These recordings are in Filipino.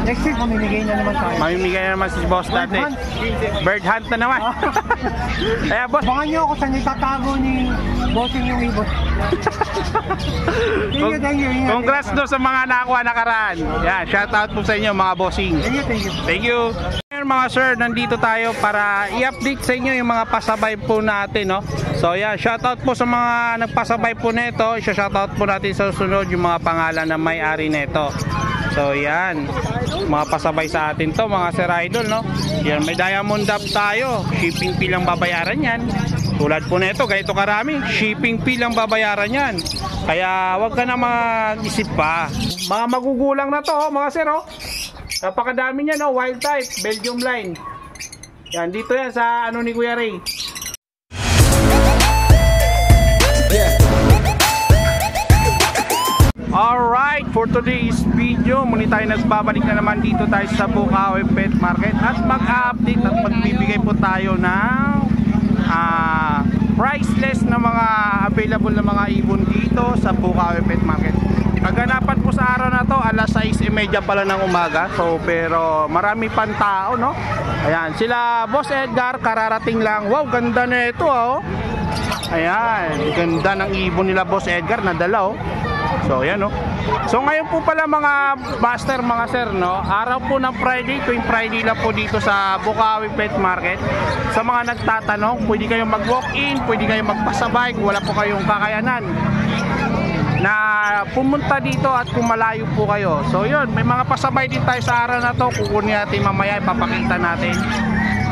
Next week, mamimigay na naman tayo. Mamimigay na naman si boss dati. Bird hunt na naman. Kaya boss, bangan nyo ako saan itatago ni bossing yung ibon. Thank you. Congrats do sa mga nakakuha nakaraan. Yan, shout out po sa inyo mga bossing. Thank you. Mga sir, nandito tayo para i-update sa inyo yung mga pasabay po natin, no? So yan, shoutout po sa mga nagpasabay po nito. Shoutout po natin sa susunod yung mga pangalan na may-ari nito. So yan, mga pasabay sa atin to mga sir idol, no? Yan, may diamond dab tayo. Shipping fee lang babayaran yan. Tulad po nito, ganito karami. Shipping fee lang babayaran yan. Kaya wag ka na mag-isip pa. Mga magugulang na to, mga sir, oh. Napakadami niya, no? Wild type, Belgium line. Yan, dito yan sa ano ni Kuya Ray. Alright, for today's video, muli tayo nagbabalik na naman dito tayo sa Bukawi Pet Market at mag-update at magbibigay po tayo ng priceless na mga available na mga ibon dito sa Bukawi Pet Market. Kaganapan po sa araw na to, alas 6:30 pala ng umaga. So, pero marami pang tao, no? Ayan, sila Boss Edgar, kararating lang. Wow, ganda na ito, oh. Ayan, ganda ng ibon nila Boss Edgar, nadala, oh. So, ayan, oh. So, ngayon po pala mga master, mga sir, no? Araw po ng Friday, tuwing Friday lang po dito sa Bukawi Pet Market. Sa mga nagtatanong, pwede kayong mag-walk-in, pwede kayong magpasabay kung wala po kayong kakayanan na pumunta dito at kung malayo po kayo. So yun, may mga pasabay din tayo sa araw na to. Kukunin natin mamaya, ipapakita natin.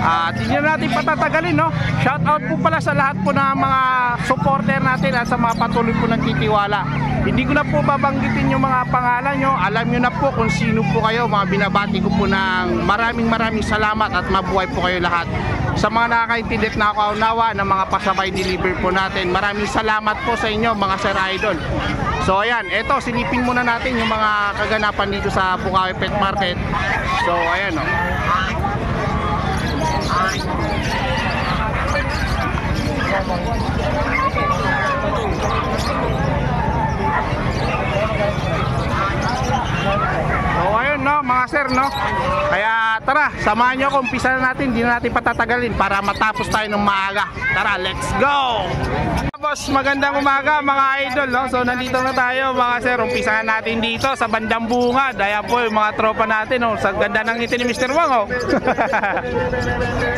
At hindi natin patatagalin, no? Shout out po pala sa lahat po ng mga supporter natin at sa mga patuloy po nagtitiwala. Hindi ko na po babanggitin yung mga pangalan nyo. Alam nyo na po kung sino po kayo. Mga binabati ko po ng maraming salamat at mabuhay po kayo lahat. Sa mga nakakaintindi at nakakaunawa ng mga pasabay deliver po natin, maraming salamat po sa inyo mga sir idol. So ayan, eto silipin muna natin yung mga kaganapan dito sa Bukawi Pet Market. So ayan, o. So ayun, no, mga sir, no. Kaya tara, samahan nyo ako, umpisa na natin, hindi na natin patatagalin para matapos tayo ng maaga. Tara, let's go! Boss, magandang umaga mga idol, no? So nandito na tayo mga sir, umpisahan natin dito sa bandang Bungad. Ayan po yung mga tropa natin, no? Sa ganda ng ngiti ni Mr. Wang, oh.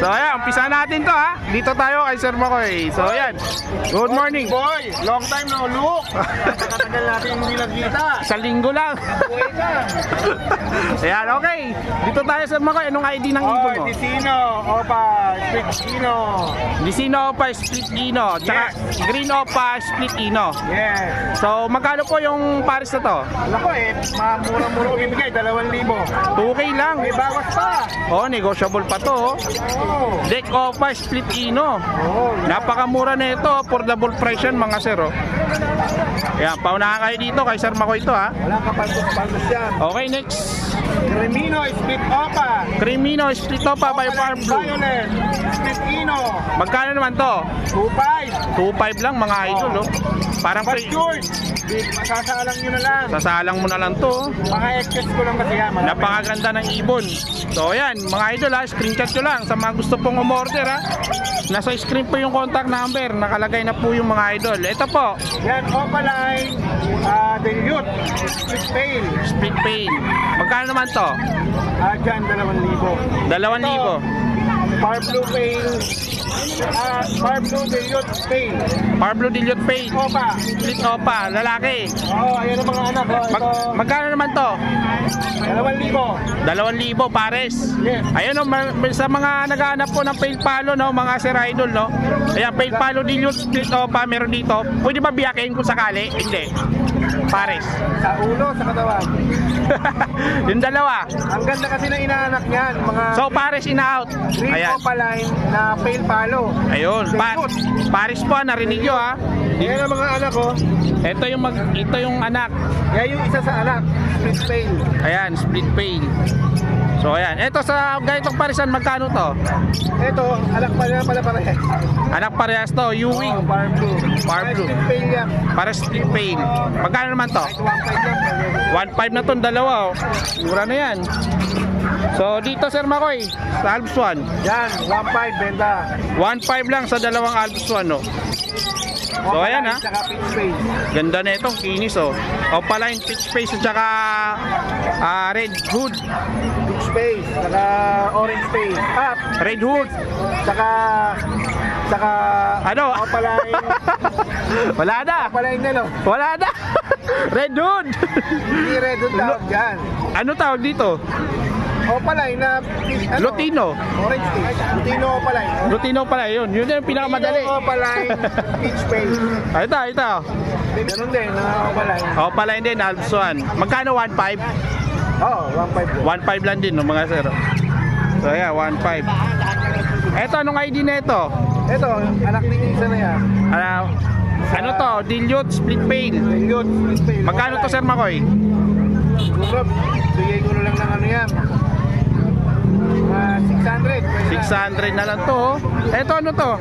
So ayan, umpisahan natin to, ha. Dito tayo kay Sir Makoy. So ayan, good morning Boy, long time no look. Nakatagal natin hindi nagkita. Sa linggo lang. Ayan, okay. Dito tayo sa Makoy. Anong ID ng ibon mo? Dicino, Opa, Split Ino. Dicino Opa, Split Ino. Tsaka Green Opa, Split Ino. Yes. So magkano po yung pares na to? Ako murang-mura ko ibigay, 2,000. Okay lang. May bawas pa. Oh, negotiable pa to, oh. Oo. Deck Opa, Split Ino. Napakamura na ito, affordable price yan mga sir, oh. Ayan, paunahan kayo dito kay Sir Makoy ito, ha. Walang kapaldos-paldos yan. Okay, next. Cremino, Split Opa. Cremino, Split Opa by Farm Blue. Violet, Split Ino. Magkano naman to? 2,500. 2.5 lang mga idol, oh. Parang Matured. Sasalang nyo na lang. sasalang mo na lang to, oh. Mga excess ko lang kasi yan. Napakaganda ng ibon. So ayan, mga idol, ha, screenshot nyo lang sa mga gusto pong umorder, ha. Nasa screen po yung contact number, nakalagay na po yung mga idol. Ito po, Yan, Opaline, the youth, Split Pail. Split Pail. Magkano naman to? Dyan, 2,000. 2,000. Far Blue Pail, Far Blue the youth Pail. Far Blue Dilute Pail. Opa. Split Opa, lalaki. Ayan ang mga anak. Ito, Magkano naman to? 2,000. 2,000 pares. Yes. Ayun, no, sa mga naghahanap po ng Pail Palo, no, mga sir idol, no. Ayan, Pail Palo Dilute Split Opa meron dito. Pwede ba biyakin kung sakali? Hindi. Pares. Sa ulo, sa katawan. Yung dalawa. Ang ganda kasi na inaanak niyan. Mga So pares in-out. green Ayan. Opaline na Pail Palo. Ayun. Pares po, narinig nyo, ha. Yan ang mga anak ko. Ito yung anak. Yan yung isa sa anak. Split Pail. Ayan, Split Pail. So ayan, ito sa ganitong parisan magkano to? Ito, anak pa rin pala parehas. Anak parehas to, Ewing. Farm blue. Farm blue. Pail yan. Para split pail. Magkano naman to? 1.5 na tong dalawa, oh. Mura na yan. So dito Sir Makoy, sa Alps 1. Yan, 1.5 benta. 1.5 lang sa dalawang Alps 1, no. So ayan ha. Saka pitch pail. Ganda na itong kinis, oh. Opaline, pitch face at saka red hood. Pitch pail. Saka orange pail. Up. Red hood. Saka Ano? opaline. Wala na. Opaline na no. Wala na. Red hood. Hindi red yung tawag dyan. Ano tawag dito? Opaline na ano? Lutino. Orange pail. Lutino opaline. Lutino pala yun. Yun yung pinakamadali. Lutino opaline. Pitch pail. Ito. Ganun din, opaline. Opaline din, Alps 1. Magkano 1.5? Oo, 1.5 din. 1.5 lang din, no, mga sir. So ayan, 1.5. Eto, anong ID na ito? Ito, anak ni isa na yan. Ano to? Dilute Split Pail. Dilute, split pail. Magkano to Sir Makoy? Gulab, bigay ko na lang ng ano yan. 600. 600 na lang to, oh. Eto, ano to?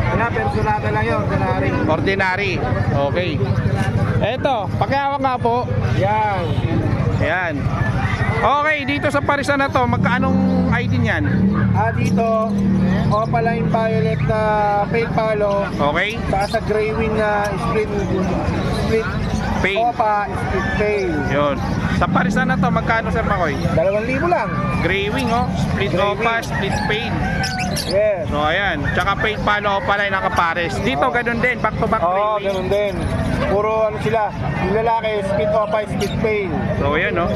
Wala, personada lang yun. Kanari. Ordinary. Okay. Eto, pakihawak nga po. Yan. Ayan. Okay, dito sa parisan na to, magkaanong ID niyan? Dito, opaline violet na pail palo. Okay? Saka sa gray wing na split Pail. opa, split pail. Yun. Sa parisan na to, magkano Sir Makoy? 2,000 lang. Gray wing, oh. Split Gray opa, wing. split pail. Yes. So ayan, tsaka pail palo opa line nakapares. Dito ganun din, back to back Oo, gray wing. ganun din. Puro ano sila, yung lalaki, split opa, split pail. So ayan, oh.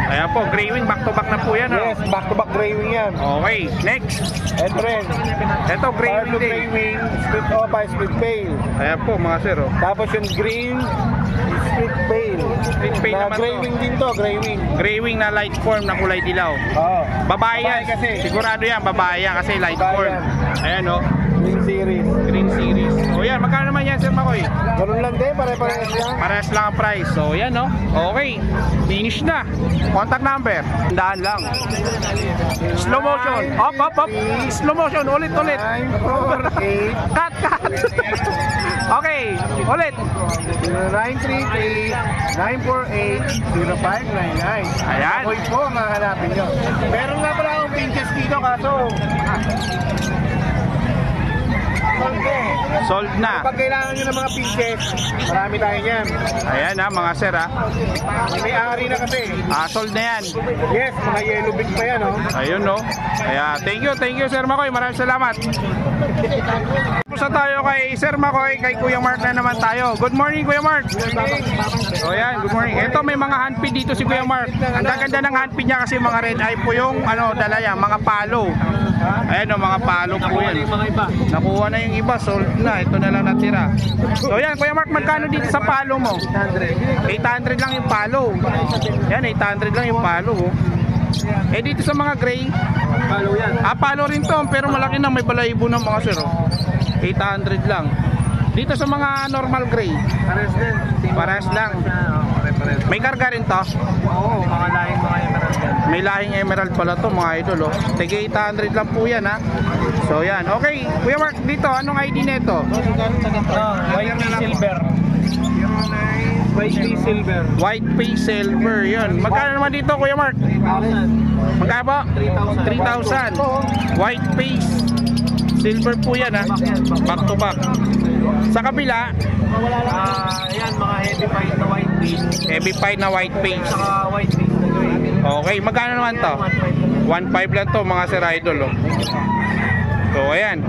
Ayan po, gray wing, back to back na po yan, oh. Yes, back to back gray wing yan. Okay, next. Ito rin. Ito, gray Power wing to din. gray wing, split opa, split pail. Ayan po, mga sir, oh. Tapos yung green, split pail. Split pail Na naman gray to. wing din to, gray wing. Gray wing na light form na kulay dilaw. Oo. Babae yan. Babae kasi. Sigurado yan, babae yan kasi light Babae form. yan. Ayan, oh. Green series. Green series. So yan, magkano naman yan, Sir Makoy? Ganun lang din, pare-parehas lang. Parehas lang ang price. So yan, no? Okay. Finish na. Contact number. Daan lang. Slow motion. Up. Slow motion. Ulit. 948 Cut. Okay. Ulit. 0933-948-0599. Ayan. Ako'y po ang hahanapin nyo. Meron nga pala akong pinches dito kaso Sold na. pag kailangan nyo ng mga pinches, marami tayo niyan. Ayan ha, mga sir ha. May ari na kasi. Sold na yan. Yes, mga yellow big pa yan, oh. Ayun, no? Kaya, thank you, Sir Makoy. Maraming salamat. Pusa tayo kay Sir Makoy, kay Kuya Mark na naman tayo. Good morning, Kuya Mark. O yan, good morning. Ito, may mga handpid dito si Kuya Mark. Ang gaganda ng handpid niya kasi mga red eye po yung, dala yan, mga palo. Ayan, mga palo po yan. Nakuha na yung iba, sold na. Ito na lang natira. So yan, Kuya Mark, magkano dito sa palo mo? 800 lang yung palo. Yan, 800 lang yung palo. Oh. Eh dito sa mga gray, Palo yan. palo rin to, pero malaki na, may balahibo ng mga sir. 800 lang. Dito sa mga normal gray, Pares din. parehas lang. May karga rin to. Oo, mga lahing mga emerald yan. May lahing emerald pala to, mga idol. Oh. Tige 800 lang po yan, ha. So yan, okay. Kuya Mark, dito, anong ID nito? White pea silver. White pea silver. White pea silver, yun. Magkano naman dito, Kuya Mark? 3,000. Magkano po? 3,000. White pea silver po yan, ha. Back to back. Sa kabila, Yan, mga heavy fight na white pea. heavy pie na white pea. Saka white pea na green. Okay, magkano naman to? 1.5 lang to, mga sir idol, oh. So ayan.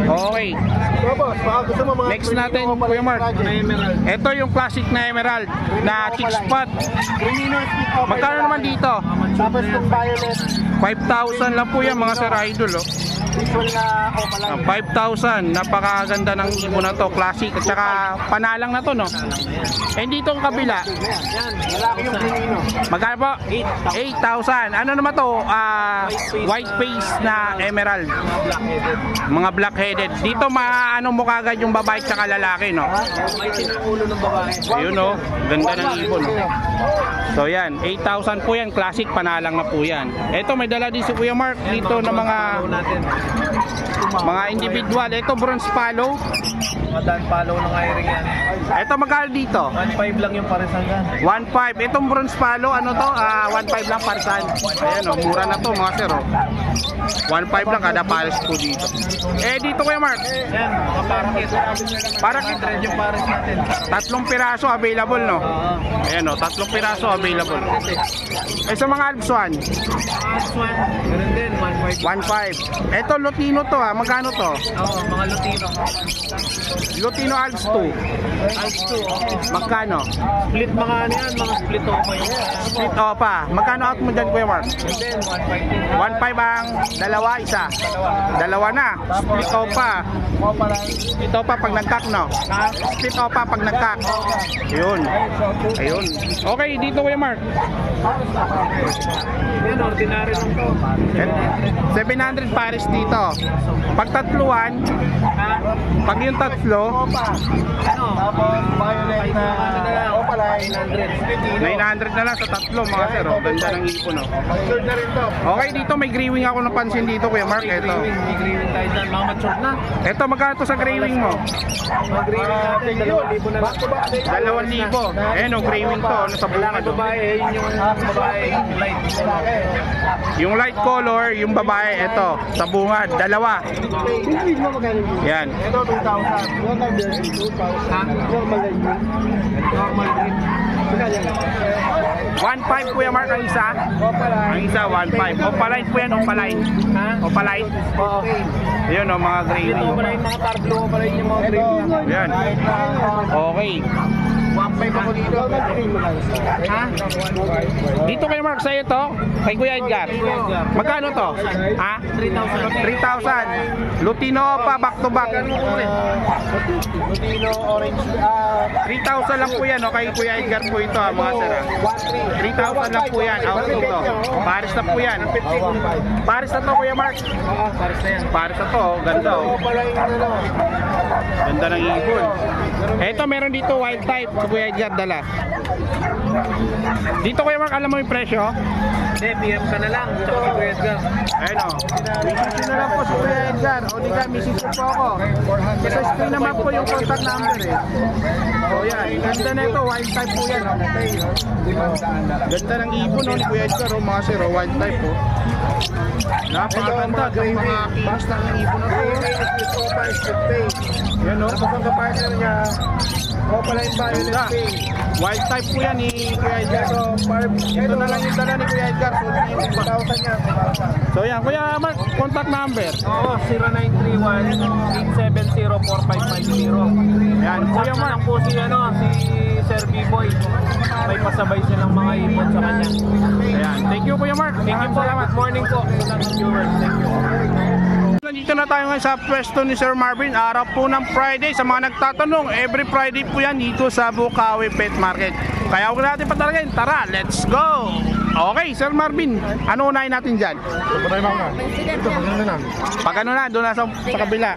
Okay. Tapos, baka gusto mo mga Next natin, Kuya Mark. emerald. Ito yung classic na emerald na chick spot. Crimino split opa. Magkano naman dito? Tapos itong violet. 5,000 lang po yan, mga sir idol, oh. visual na opaline. 5,000. Napakaganda ng ibon na to. Classic. At saka panalang na to, no? And dito ang kabila. Yan, lalaki yung pinino. Magkano po? 8,000. Ano naman to? White face na emerald. Black-headed. Mga black-headed. Dito maano mo kagad yung babae at saka lalaki, no? May ulo ng babae. Ayun, no? Ganda ng ibon, no? So yan, 8,000 po yan. Classic, panalang na po yan. Ito, may dala din si Kuya Mark dito ng mga individual. Ito, bronze palo. Mga dan follow ng hiring yan. Ito, magkano dito? 1.5 lang yung paresan yan. 1.5. Itong bronze palo, ano to? 1.5 lang parsan. Ayan, oh, mura na to mga sir, oh. 1.5 lang kada pares po dito. Eh, dito Kuya Mark. Yan, mga parakit. Parakit. 100 yung pares natin. 3 piraso available, no? Ayan, oh, 3 piraso available. Eh, sa mga Alps 1, Last one, ganun din, 1.5. 1.5. Ito, Lutino to, ha? Magkano to? Oo, mga Lutino. Lutino Alps 2. Alps 2, okay. Magkano? Split mga ano yan, mga split opa yun. Split opa. Magkano out mo dyan, Kuya Mark? And then, 1.5 din. 1.5 ang dalawa, isa. Dalawa na. Split opa. Opa lang. Split opa pag nagkak, no? Split opa pag nagkak. Ayun. Ayun. Okay, dito Kuya Mark. Yan, ordinary lang to. 700 pares dito. Pag tatluan, Ha? pag yung tatlo, Ano? Tapos, violet na opa lang, 900. 900 na lang sa tatlo mga sir. Oh. Ganda ng ipon, oh. Matured na rin to. Okay, dito may greywing ako napansin dito, Kuya Mark. Ito. May griewing tayo dyan. Mga matured na. Ito, magkano to sa greywing mo? Mga griewing natin, 2,000 na lang. 2,000. Ayan, oh, greywing to. Ano sa Kailangan bungad, oh. babae, yun yung babae, light. Yung light color, yung babae, ito, sa bungad, dalawa. Yan. Ito, 2,000. 2,000. Ha? Normal din. Normal din. 1.5 Kuya Mark ang isa. Ang isa 1.5. Opaline po yan, opaline. Ha? Opaline. Oo. Ayun, oh, mga greywing. Ito pala yung mga parblue, pala yung mga griewing. Yan. Okay. 1.5 ako dito. Ha? Dito kay Mark, sa'yo to, kay Kuya Edgar. Magkano to? Ha? 3,000. 3,000. Lutino pa, back to back. Lutino, orange. 3,000 lang po yan, oh, kay Kuya Edgar po ito, mga sir. 3,000 lang po yan, out ito. Paris na po yan. Paris na to, Kuya Mark. Oo, pares na yan. Paris na to, oh, ganda, oh. Pala yung ano. Ganda ng ibon. Eto, meron dito wild type. Si Kuya Edgar dala. Dito Kuya Mark, alam mo yung presyo? Hindi, PM ka na lang. Tsaka kay Kuya Edgar. Ayun, o. Message na lang po si Kuya Edgar. O di ka, message po ako. Sa screen naman po yung contact number, eh. So yan, ganda na ito. Wild type po yan. Ganda ng ibon, ni Kuya Edgar. O mga sir, wild type po. Napakaganda. Yung mga kilos ng ibon na ito. Yan, o. Tapos ang kapartner niya, Opaline Violet Pink. Wild type po yan ni Kuya Edgar. So, Ito na lang yung dala ni Kuya Edgar. So, yun yung iba. 1,000 yan. So yan, Kuya Mark, contact number. Oo, 0931-870-4550. Yan, Kuya Kuya Mark. lang po si, si Sir B-Boy. May pasabay silang mga ibon sa kanya. Ayan, thank you Kuya Mark. Thank you po. Salamat. Good morning po sa mga viewers. Thank you. Nandito na tayo ngayon sa pwesto ni Sir Marvin. Araw po ng Friday. Sa mga nagtatanong, every Friday po yan dito sa Bukawi Pet Market. Kaya huwag natin patalagin. Tara, let's go! Okay, Sir Marvin, ano unahin natin dyan? Pag ano na, doon na sa kabila.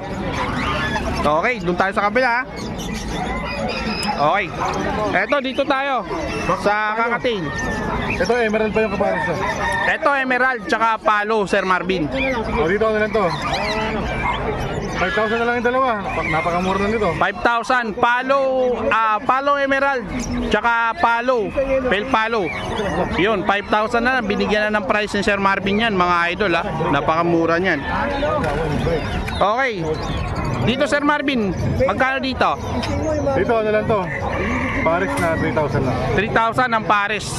Okay, doon tayo sa kabila. Okay. Eto, dito tayo. Sa Kakating. Ito, emerald pa yung kapares niya. Eto, emerald, tsaka palo, Sir Marvin. O, dito ano lang to. 5,000 na lang yung dalawa. Napakamura na nito. 5,000. Palo emerald, tsaka palo, pel palo. Yun, 5,000 na. Binigyan na ng price ni Sir Marvin yan, mga idol, ha. Napakamura niyan. Okay. Dito, Sir Marvin, magkano dito? Dito, ano lang to. Pares na 3,000 lang. 3,000 ang pares.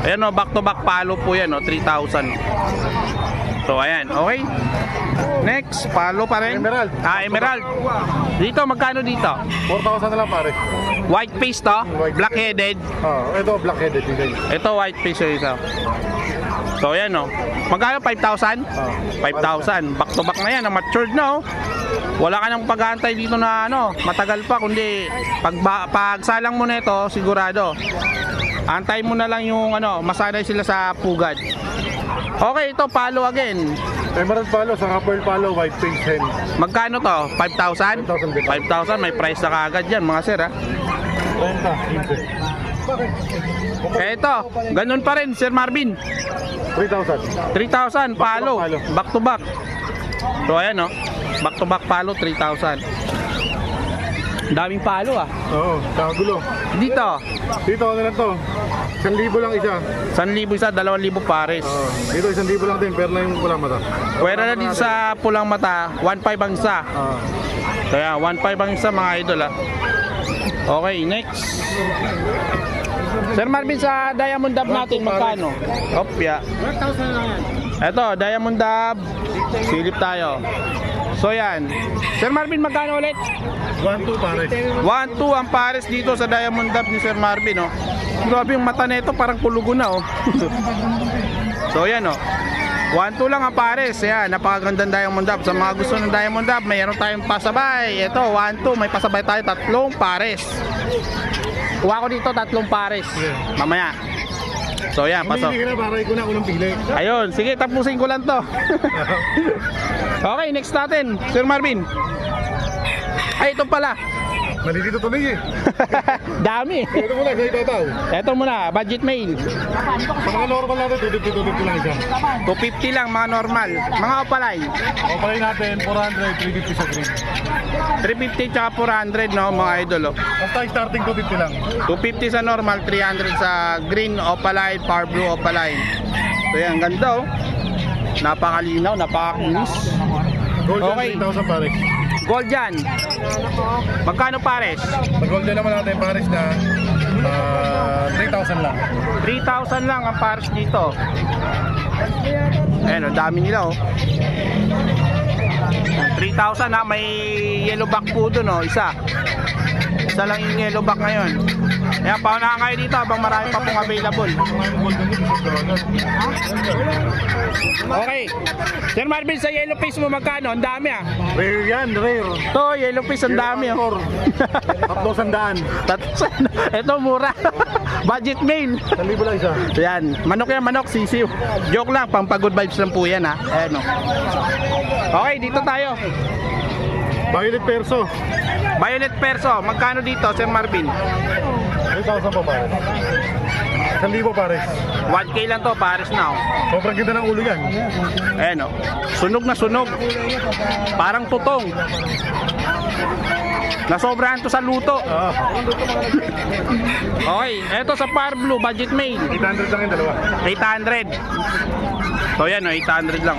Ayan, o, back to back palo po yan, o, 3,000. So, ayan, okay. Next, palo pa rin. Emerald. Emerald. Dito, magkano dito? 4,000 na lang pares. White face to, black-headed. Ito, black-headed. Ito, white face yung isa. So yan oh. Magkano 5,000? 5,000. Back to back na yan, na matured na oh. Wala ka nang pag-aantay dito na ano, matagal pa, kundi pag salang mo na ito, sigurado. Antay mo na lang yung ano, masanay sila sa pugad. Okay, ito palo again. Emerald palo, saka pearl palo, white face hen. Magkano to? 5,000? 5,000. 5,000, may price na kaagad yan mga sir ha. 30, 15. Eh ito, ganun pa rin Sir Marvin. 3,000. 3,000 palo, palo. back to back. So ayan oh, back to back palo 3,000. Daming palo ah. Oo, kagulo. Dito, Dito ano lang to? 1,000 lang isa. 1,000 isa, 2,000 pares. Oo. Dito 1,000 lang din, pero na yung pulang mata. Pwera na dito sa pulang mata, 1,500 ang isa. Oo. Kaya 1,500 ang isa mga idol ah. Okay, next. Sir Marvin, sa Diamond Dab natin magkano? Opya. 1,000 lang yan. Eto, Diamond Dab. Silip tayo. So yan. Sir Marvin, magkano ulit? 1,2 pares. 1,2 ang pares dito sa Diamond Dab ni Sir Marvin, oh. Grabe yung mata nito, parang kulugo na, oh. So yan, oh. 1,2 lang ang pares. Yan, napakagandang Diamond Dab. Sa mga gusto ng Diamond Dab, mayroon tayong pasabay. Ito, 1,2, may pasabay tayo, 3 pares. Kuha ko dito 3 pares. Mamaya. So yan, pasok. Hindi ka na, para ko na unang pili. Ayun, sige, tapusin ko lang to. Okay, next natin, Sir Marvin. Ay, ito pala. Nalilito tuloy eh. Dami. Ito muna, sa ibabaw. Ito muna, budget mail. Sa mga normal natin, 250 lang isa. 250 lang, mga normal. Mga opalay. O pala natin, 400, 350 sa green. 350 tsaka 400, no, mga idol, oh. Basta starting 250 lang. 250 sa normal, 300 sa green opaline, power blue opaline. So yan, ganda, oh. Napakalinaw, napakakinis. Gold Okay. 3,000 pares. Gold yan. Magkano pares? Sa gold naman natin pares na 3,000 lang. 3,000 lang ang pares dito. Ayan, oh, dami nila, oh. 3,000 ha, may yellow back po dun, oh, isa. Isa lang yung yellow back ngayon. Kaya paunahan kayo dito habang marami pa pong available. Okay. Sir Marvin, sa yellow face mo magkano? Ang dami ah. Rare yan, rare. Ito, yellow face ang dami oh. 3,000. Ito mura. Budget mail. 1,000 lang isa. Yan, manok yan, manok, sisiw. Joke lang, pang pagod vibes lang po yan ha. Ayan o. Okay, dito tayo. Violet Perso. Violet Perso, magkano dito, Sir Marvin? 3,000 pa pares. 1,000 pares. 1K lang to, pares na oh. Sobrang ganda ng ulo yan. Ayan o. Sunog na sunog. Parang tutong. Nasobrahan to sa luto. Okay, eto sa Power Blue, budget mail. 800 lang yung dalawa. 800. So yan o, 800 lang.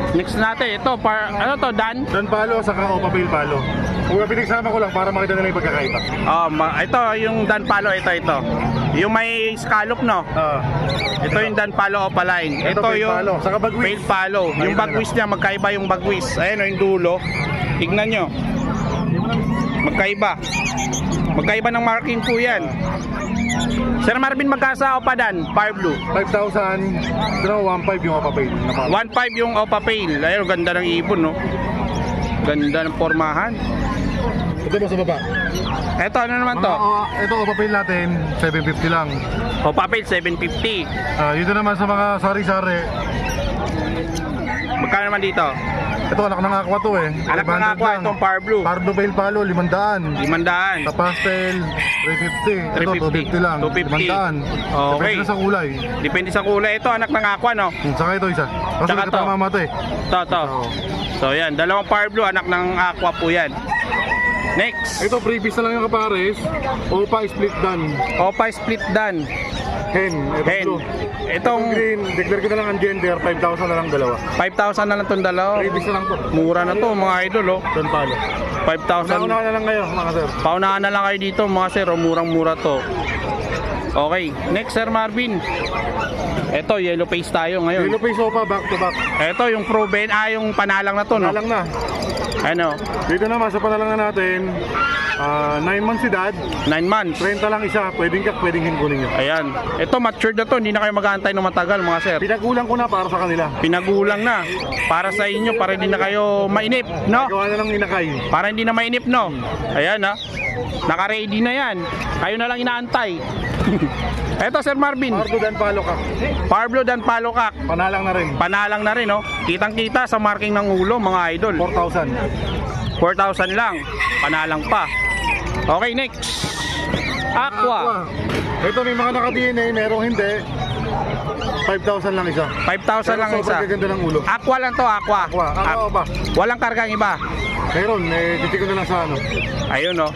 Next natin, ito, ano to, Dan? Dan palo, saka Opa Pale palo. Kung pinagsama ko lang para makita nila yung pagkakaiba. Ito, yung Dan Palo, ito. Yung may scallop, no? Ito yung Dan Palo Opaline. Ito Pale yung palo, saka bagwis. Pale Palo. Yung bagwis niya, magkaiba yung bagwis. Ayan o, yung dulo. Tignan nyo. Magkaiba. Magkaiba ng marking po yan. Sir Marvin, magkasa Opa Dan? Power Blue. 5,000, 1,500 yung Opa Pale. 1.5 yung Opa Pale. Ayun, ganda ng ibon, no? Ganda ng pormahan. Ito ba sa baba? Ito, ano naman to? Ito Opa Pale natin, 750 lang. Opa Pale, 750. Dito naman sa mga sari-sari. Magkano naman dito? Ito anak ng aqua to eh. Anak ng 500 aqua, lang. itong Power Blue. Pardo Pale palo, 500. 500. Sa pastel, 350. Ito, 250 lang. 250. 500. Okay. Depende sa kulay. Depende sa kulay. Ito, anak ng aqua, no? Saka ito isa. Kasi Saka to. katama mata eh. To. So, yan. Dalawang Power Blue, anak ng aqua po yan. Next. Ito, freebies na lang yung kapares. Opa split dan. Opa split dan. Hen. Ito Hen. blue. Itong Green, declare ko na lang ang gender, 5,000 na lang dalawa. 5,000 na lang itong dalawa. Freebies na lang to. Mura na to, mga idol, oh. Dan palo. 5,000. Nauna na lang kayo, mga sir. Paunahan na lang kayo dito, mga sir. Murang-mura to. Okay. Next, Sir Marvin. Ito, yellow face tayo ngayon. Yellow face Opa, back to back. Ito, yung proven, yung panalang na to, no? Nalang na. Ano? Dito naman sa panalangan natin, 9 months edad, 9 months. 30 lang isa, pwedeng kak, pwedeng hinkunin nyo. Ayan. Ito, matured na to. Hindi na kayo mag-aantay ng matagal, mga sir. Pinagulang ko na para sa kanila. Pinagulang na. Para sa inyo, para hindi na kayo mainip, no? Gawa na ng inakay. Para hindi na mainip, no? Ayan, ha? Naka-ready na yan. Kayo na lang inaantay. Eto, Sir Marvin. Pardo dan palo kak. Parblo dan Palokak. Panalang na rin. Panalang na rin, no? Kitang-kita sa marking ng ulo, mga idol. 4,000. 4,000 lang. Panalang pa. Okay, next. Aqua. Ito may mga naka-DNA, merong hindi. 5,000 lang isa. 5,000 lang isa. Sobrang gaganda ng ulo. Aqua lang to, aqua. Aqua. Aqua ba? Walang kargang iba. Meron, titik ko na lang sa ano. Ayun, no?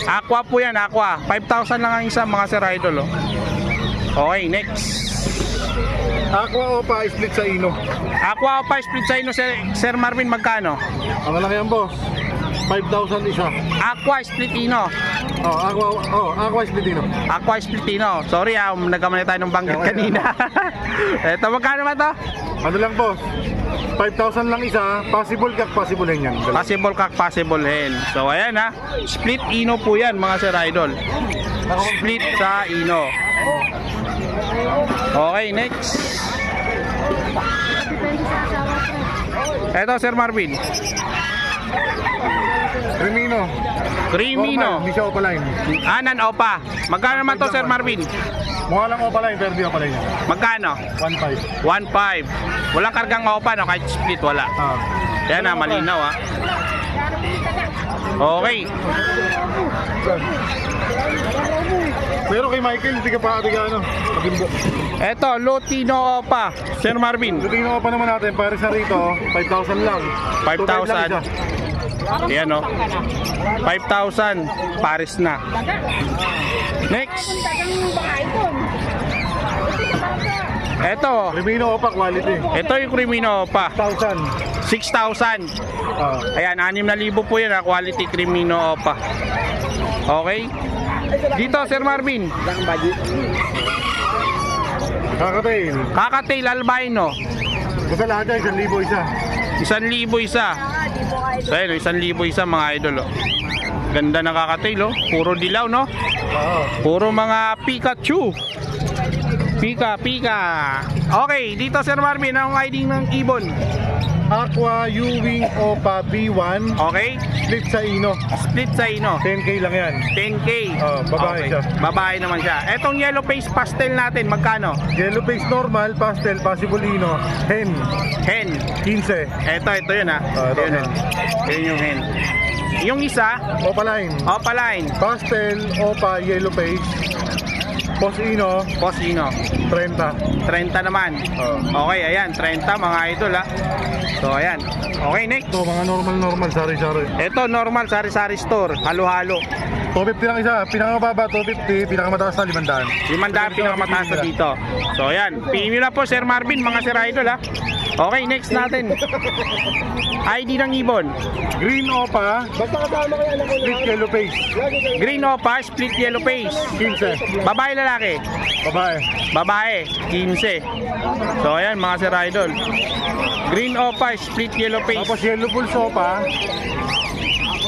Aqua po yan, aqua. 5,000 lang ang isa, mga sir idol, oh. Okay, next. Aqua Opa, split sa Ino. Aqua pa split sa inyo, Sir Marvin, magkano? Ang lang yan, boss. 5,000 isa. Aqua split ino. Aqua split Ino. Aqua split ino. Sorry, nagkamali tayo ng banggit kanina. Eto, magkano ba to? Ano lang, boss? 5,000 lang isa. Possible kak, possible yan. Possible kak, possible hen. So, ayan, ha. Split ino po yan, mga sir idol. Split sa ino. Okay, next. Eto, Sir Marvin. Crimino. Crimino. Hindi siya opaline. Anan opa. Magkano naman to, Sir Marvin? Mukha lang opaline, pero di opaline yan. Magkano? 1,500. 1.5. Walang kargang opa, no? Kahit split, wala. Yan, ha. Malinaw, ha. Okay. Pero kay Michael, hindi ka pa ano, pagimbo. Eto, Lutino opa. Sir Marvin. Tingnan ko pa naman natin, para sa rito, 5,000 lang. 5,000. Yan, no? 5,000. Paris na. Next. Eto. Crimino Opa, quality. Ito yung Crimino opa. 1,000. 6,000. Ayan, 6,000 po yan, ha? Quality Crimino opa. Okay. Dito, Sir Marvin. Kakatail. Kakatail albino. Basta lahat yan, 1,000 isa. 1,000 isa. So, ayun, 1,000 isa, mga idol, oh. Ganda ng kakatail, oh. Puro dilaw, no? Oo. Puro mga Pikachu. Pika. Okay, dito, Sir Marvin, ang ID ng ibon. Aqua Ewing Opa B1. Okay? Split sa Ino. Split sa ino. 10K lang yan. 10K. Babae siya. Babae naman siya. Etong yellow face pastel natin, magkano? Yellow face normal, pastel, possible Ino. Hen. Hen. 15. Ito yun, ha. Ito Yun, hen. yun yung hen. Yung isa, Opaline. opaline. Pastel, Opa, yellow face. Pos Ino, Posino. 30. 30 naman. Okay, ayan, 30 mga idol, ha. So, ayan. Okay, next. Ito, mga normal, sari-sari. Ito, normal, sari-sari store. Halo-halo. 250 lang isa. Pinakamababa, 250. Pinakamataas na, 500. 500 pinakamataas na dito. So, ayan. Pili nyo na po, Sir Marvin, mga Sir Idol, ha. Okay, next natin. ID ng ibon. Green Opa. Basta kasama ko yan. Split yellow face. Green opa, split yellow face. 15. Babae, lalaki? Babae. Babae, 15. So, ayan, mga Sir Idol. Green opa, split yellow face. Tapos yellow pulse Opa.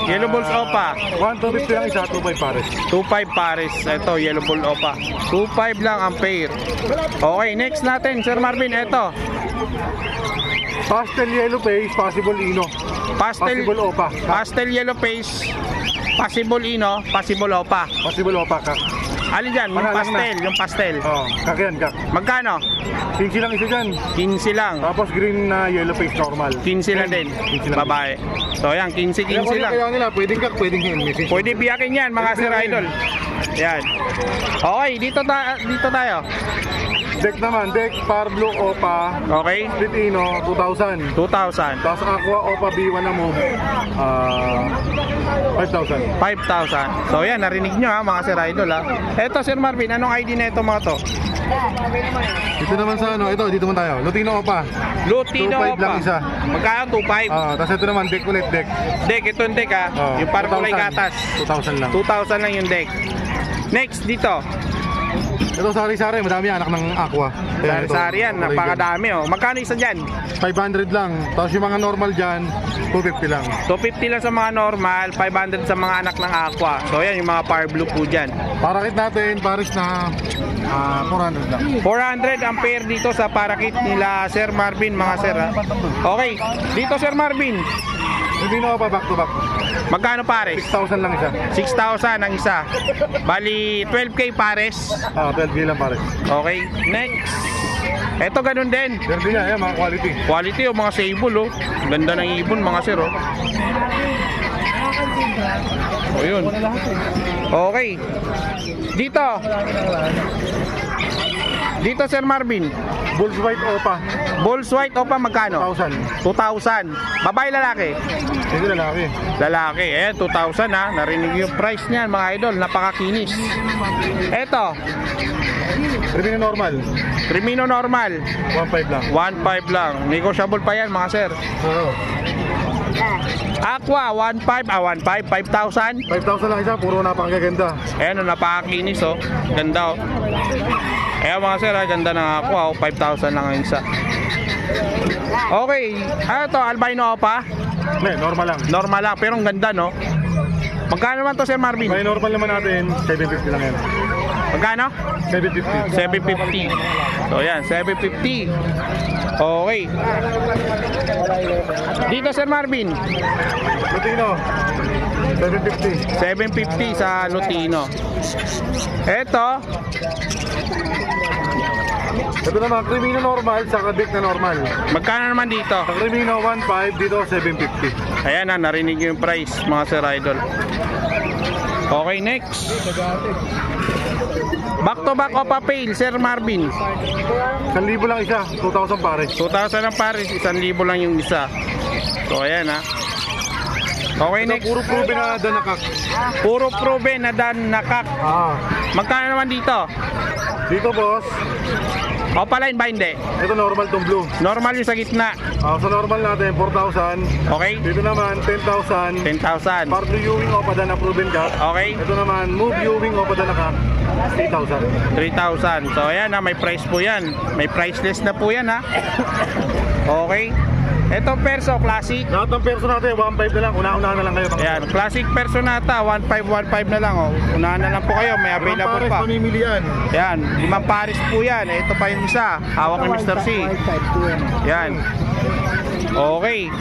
Yellow balls opa. 1,250 lang isa, 2,500 pares. 2.5 pares. Ito, yellow ball opa. 2.5 lang ang pair. Okay, next natin, Sir Marvin. Ito, Pastel yellow face, possible Ino. Possible Opa. pastel yellow face, possible ino, possible opa. Possible Opa ka. Alin dyan? Yung Panalang pastel, yung pastel. Oo, kakyan ka. Magkano? 15 lang isa dyan. 15 lang. Tapos green na yellow face normal. 15 lang din. 15 lang. Babae. So, ayan, 15 lang. Kaya nila, pwedeng kak, pwedeng hen. Pwede biyakin yan, mga Sir Idol. Yan. Okay, dito tayo. Deck naman, deck, Parblo Opa. Okay? Split Ino, 2,000. 2,000. Tapos Aqua Opa B1 na mo, 5,000. 5,000. So, yan, narinig nyo, ha, mga Sir Idol, ha. Eto, Sir Marvin, anong ID na ito, mga to? Dito naman sa ano, ito, dito naman tayo. Lutino Opa. Lutino 2,500 lang opa. isa. Magkano? 2,500. Tapos ito naman, deck ulit, deck. Deck, ito yung deck, ha. Yung parang kulay 2,000. gatas. 2,000 lang. 2,000 lang yung deck. Next, dito. Ito sari-sari, madami anak ng aqua. Ayan, ito, Sari-sari yan, American. napakadami oh. Magkano isa dyan? 500 lang. Tapos yung mga normal dyan, 250 lang. 250 lang sa mga normal, 500 sa mga anak ng aqua. So yan, yung mga power blue po dyan. Parakit natin, Paris na 400 lang. 400 ang pair dito sa parakit nila Sir Marvin, mga sir ha. Okay, dito Sir Marvin, Hindi na pa back to back. magkano pares? 6,000 lang isa. 6,000 ang isa. Bali 12k pares. 12 lang Paris. Okay, next. Ito ganun din. Derby niya, ayan, mga quality. Quality oh, mga sable oh. Ganda ng ibon mga sir oh. O yun. Okay. Dito. Dito Sir Marvin. Bulls white opa, Bulls white opa magkano? 1,000. 2,000. Babae lalaki? Hindi lalaki. Lalaki. Ayan 2,000 ha. Narinig yung price niyan mga idol. Napakakinis. Eto. Derby normal, Crimino normal. 1,500 lang. 1,500 lang. Negotiable pa yan mga sir. Oo. Aqua 1,500. 5,000. 5,000 lang isa, puro napakaganda. Ayan o, napakakinis oh. Ganda oh. Ayan mga sir, ganda ng aqua oh. 5,000 lang ang isa. Okay. Ano to? Albino opa? Hindi, normal lang. Normal lang, pero ang ganda no. Magkano naman to Sir Marvin? May normal naman natin, 750 lang yan. Magkano? 750. 750. So yan, 750. Okay. Dito Sir Marvin, Lutino, 750. 750 sa Lutino. Eto, Ito naman, Crimino normal, saka Dick na normal. magkano naman dito? Sa Crimino, 1,500, dito 750. Ayan na, narinig yung price mga Sir Idol. Okay, next. Back to back Opa Pale, Sir Marvin. 1,000 lang isa, 2,000 pare. 2,000 ang pares, 1,000 lang yung isa. So ayan ha. Okay, Ito, next. puro proven na danakak. Puro proven na dan nakak. Magkano naman dito? Dito boss, Opa line ba hindi? ito normal tong blue. Normal yung sa gitna. Sa normal natin, 4,000. Okay? Dito naman, 10,000. 10,000. Part blue Ewing o pada na proven cut. Okay? Ito naman, move Ewing o pada na cut. 3,000. 3,000. So ayan ha, may price po yan. May price list na po yan ha. Okay? Ito perso, classic. Lahat ng perso natin, 1,500 na lang. Una-una na lang kayo. Ayan, classic personata, 1,515 na lang oh. Unahan na lang po kayo, may available pa. Pamimilian. Yan, 5 pares po yan. Ito pa yung isa, hawak ni Mr. C. Yan. Okay.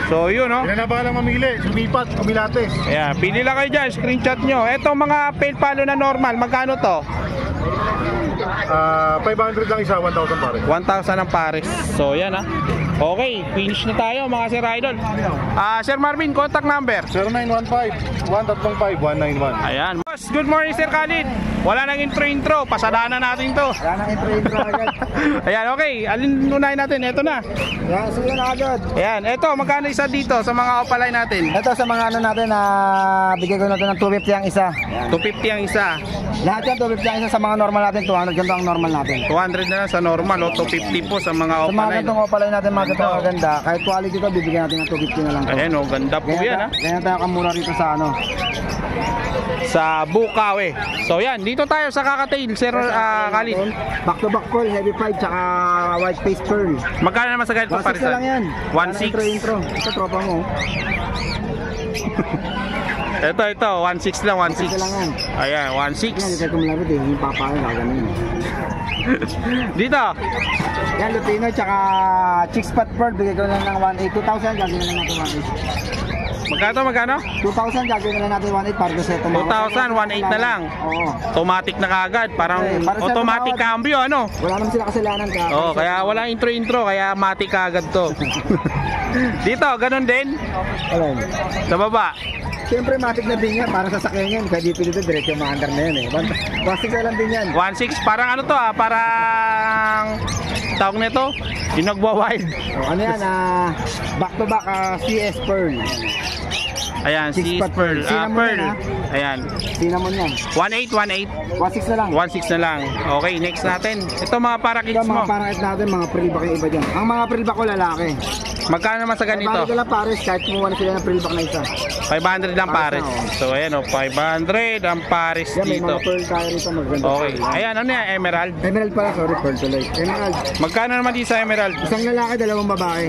So yun oh. Yan na ba lang mamili? Sumipat, kumilates. Ayan, pili lang kayo dyan, screenshot nyo. Ito mga pale palo na normal, magkano to? 500 lang isa, 1,000 pare. 1,000 ang pares. So yan ah. Okay, finish na tayo mga Sir Idol. Sir Marvin, contact number. 0915-135-191. Ayan. Boss, good morning Sir Khalid. Wala nang intro, pasadaan na natin to. Wala nang intro agad. Ayan, okay. Alin unahin natin? Ito na. Yan, sige na agad. Ayan, ito, magkano isa dito sa mga opalay natin? Ito sa mga ano natin na bigay ko natin ng 250 ang isa. 250 ang isa. Lahat yan 250 ang isa sa mga normal natin, 200 ganito ang normal natin. 200 na lang sa normal, o 250 po sa mga Sa mga opalay. ganitong opalay natin, mga ganitong maganda, kahit quality ko, bibigyan natin ng 250 na lang to. Ayan, oh, ganda po yan ha. Ganyan tayo kamura rito sa ano. Sa Bukawi. So yan, dito tayo sa Kakatail, Sir Khalid. Back to back call, heavy 5, tsaka white face pearl. Magkano naman sa ganito 1.6 parisan? na lang yan. 1.6. Intro. Ito tropa mo. Ito, 1.6 lang, 1.6. Ito lang yan. Ayan, Yan, 1.6. hindi tayo kumalapit eh. Yung papa yun, gaganin. Dito, Yan, Lutino, tsaka chicks pat pearl, bigay ko na lang ng 1.8. 2,000, gagawin na lang natin 1.8. magkano? 2,000, gagawin na lang natin 1.8 para sa ito. 2,000, 1.8 na lang. Oo. Automatic na kagad, parang Eh, para sa automatic tumawad. cambio, ano? Wala naman sila kasalanan ka. Oh, kaya walang intro, kaya matik kagad to. Dito, ganun din. Alam. Sa baba. Siyempre, matik na din yan para sa sakyan yan. Kaya dito diretso maandar na yan eh. Basta lang din yan. 1.6, parang ano to parang tawag nito, yung nagwa-wild. O, ano yan, back to back CS Pearl. Ayan, Six si pot Pearl. pearl. Cinnamon Pearl. yan, Ayan. Cinnamon yan. 1.8. 1.6 na lang. 1.6 na lang. Okay, next natin. Ito mga para Ito kids mo. mga parangit natin, mga prillback yung iba dyan. Ang mga prillback ko lalaki. Magkano naman sa ganito? Balik ko lang pares, kahit kumuha na sila ng prillback na isa. 500 ang pares. So ayan o, 500 ang pares Yan, may dito. mga pearl tayo rito maganda. Okay. Ayan, ano yan? Emerald. Emerald pala, sorry, pearl tuloy. Emerald. Magkano naman di sa emerald? Isang lalaki, dalawang babae.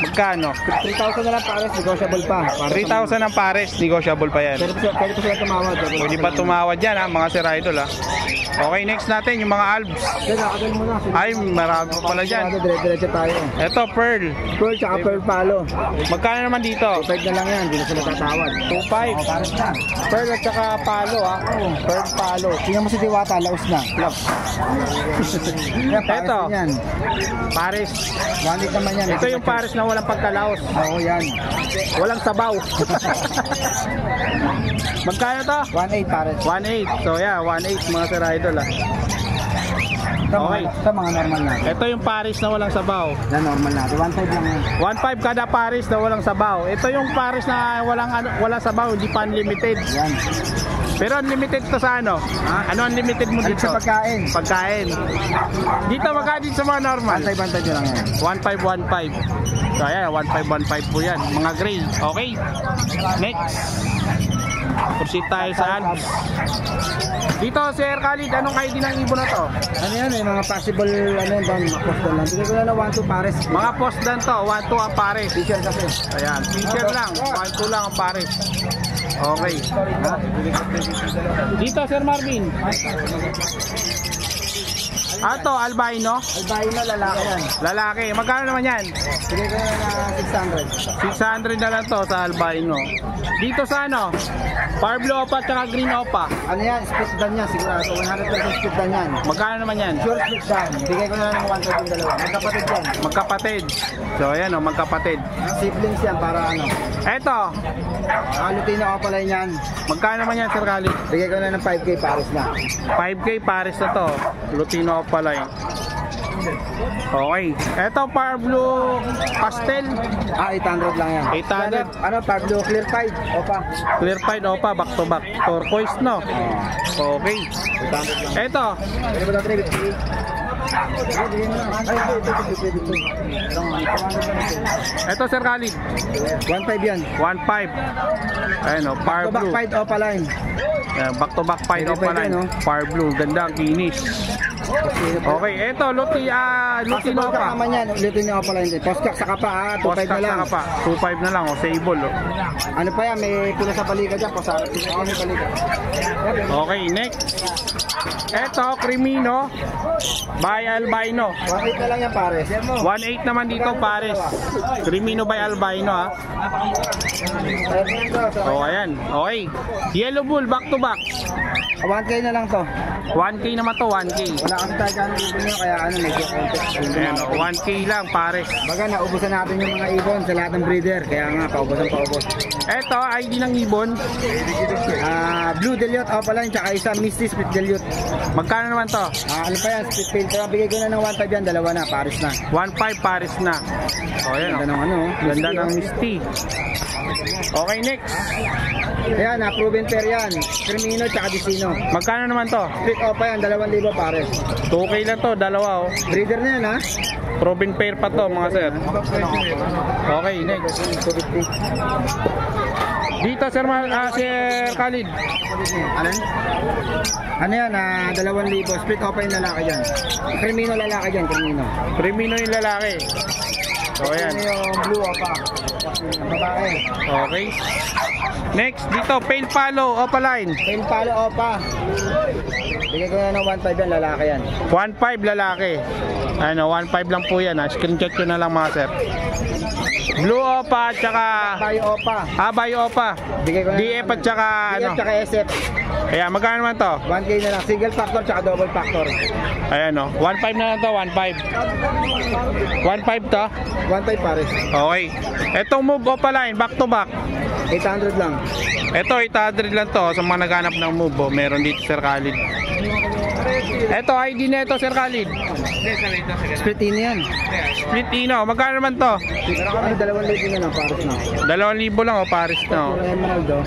Magkano? 3,000 na lang pares, negotiable pa. Para 3,000 ang pares, negotiable pa yan. Pwede pa sila tumawad. Pwede pa tumawad yan ha, mga Sir Idol ha. Okay, next natin yung mga albs. Yan, nakadal mo na. Ay, marami pa pala dyan. Dire-diretso tayo. Ito, pearl. Pearl tsaka pearl palo. Magkano naman dito? 2.5 na lang yan, hindi na sila tatawad. 2.5. Pares na. Pearl at saka palo ha. Pearl palo. Tingnan mo si Diwata, laos na. Yan, pares Ito. din yan. Pares. 1.8 naman yan. Ito yung pares na walang pagkalaos. Oo, yan. Walang sabaw. Magkano to? 1.8 pares. 1.8. So yeah, 1.8 mga Sir Idol ha. Ito, Okay. ito mga normal natin. Ito yung pares na walang sabaw. Yan, normal natin. 1.5 lang yan. 1.5 kada pares na walang sabaw. Ito yung pares na walang sabaw, hindi pa unlimited. Yan. Pero unlimited to sa ano? Ano unlimited mo Ano dito? sa pagkain? Pagkain. Dito magkano din sa mga normal? 1.5 lang yan. 1515. So ayan, 1515 po yan. Mga gray. Okay. Next. Proceed tayo sa Alps. Dito, Sir Khalid, anong ID ng ibon na to? Ano yan, may mga possible, ano yan, doon, mapostal lang. Bigay ko na 1.2 pares. Mga post dan to, 1-2 ang pares. T-shirt kasi. Ayan, feature lang, 1-2 lang ang pares. Okay. Dito, Sir Marvin. Ato, albino. Albino, lalaki yan. Lalaki. Magkano naman yan? Bigay ko na 600. 600 na lang to sa albino. Dito sa ano? Far blue opa at green opa. Ano yan, split dan yan, sigurado. 100% split dan yan. Magkano naman yan? Sure split dan. Bigay ko na ng 1.2 yung dalawa. Magkapatid yan. Magkapatid. So ayan o, magkapatid. Siblings yan para ano. Eto, Lutino ako pala yan. magkano naman yan, Sir Khalid? Bigay ko na ng 5K pares na. 5K pares na to. Lutino pala yun. Okay. Eto, far blue pastel. 800 lang yan. 800. Ano, Pablo, clear 5. Opa. Clear fight opa, back to back. Turquoise, no? Okay. 800 lang. Eto, Bigay ko na 350. eto, Sir Khalid. 1.5 yan. 1.5. Ayan o, far Back blue. 5 Opa line. Ayan, back to back fight Pwede, opa pwede, line. no? Far blue, ganda ang kinis. Okay, eto, Lutino Possible ka pa. naman yan. Ulitin niyo Opa line. Postkak sa kapa ha. 2.5 Postcard na lang. saka pa. 2.5 na lang, o, sable. O. Ano pa yan? May pila sa balikat dyan. May balikat. Okay, next. Eto, Crimino. By albino. 1.8 na lang yan pares. 1.8 naman dito, pares. Crimino by albino, ha. So, ayan. Okay. Yellow bull, back to back. 1K na lang to. 1K naman to, 1K. Wala kasi tayo dyan ng ibon nyo. Kaya ano, medyo context. Ayan, o, 1K lang, pares. Baga, naubusan natin yung mga ibon sa lahat ng breeder. Kaya nga, paubos. Eto, ID ng ibon. Blue Deliot Opa line. Tsaka isa Misty Split Deliot. Magkano naman to? Ano pa yan? Split filter. Bigay ko na ng 1.5 yan. Dalawa na. Pares na. 1.5 pares na. O, ayan, Ganda o. ng ano. Ganda ng Misty. Okay, next. Ayan, proven pair yan. Crimino tsaka Dicino. Magkano naman to? Split Opa yan. 2,000 pares. 2K lang to, dalawa, o. Breeder na yan ha. Proven pair pa to, mga sir. Okay, next. 250. Dito, Sir Sir Khalid. Ano yan? 2,000. Split Opa yung lalaki dyan. Crimino lalaki dyan. Crimino. Crimino yung lalaki. So, ayan. Ano yung Blue Opa? Babae. Okay. Next, dito, Pale Palo, Opaline. Pain Palo Opa. Bigay ko na ng 1.5 yan. Lalaki yan. 1.5 lalaki. Ano, 1.5 lang po yan. Screenshot ko na lang, mga sir. Blue Opa, tsaka Bayo Opa. Bayo Opa. Bigay ko na DF at tsaka ano. DF tsaka SF. Ayan, magkano naman to? 1K na lang. Single factor tsaka double factor. Ayan, o. 1.5 na lang to, 1.5. 1.5 to? 1.5 pares. Okay. Etong move Opaline, back to back. 800 lang. Ito, 800 lang to sa mga naghanap ng move. Oh. Meron dito, Sir Khalid. Ito, ID na ito, Sir Khalid. Split in yan. Split Ino. Magkano naman to? Ano, 2,000 na lang pares na. 2,000 lang, o, Paris na. Oh. Emerald oh.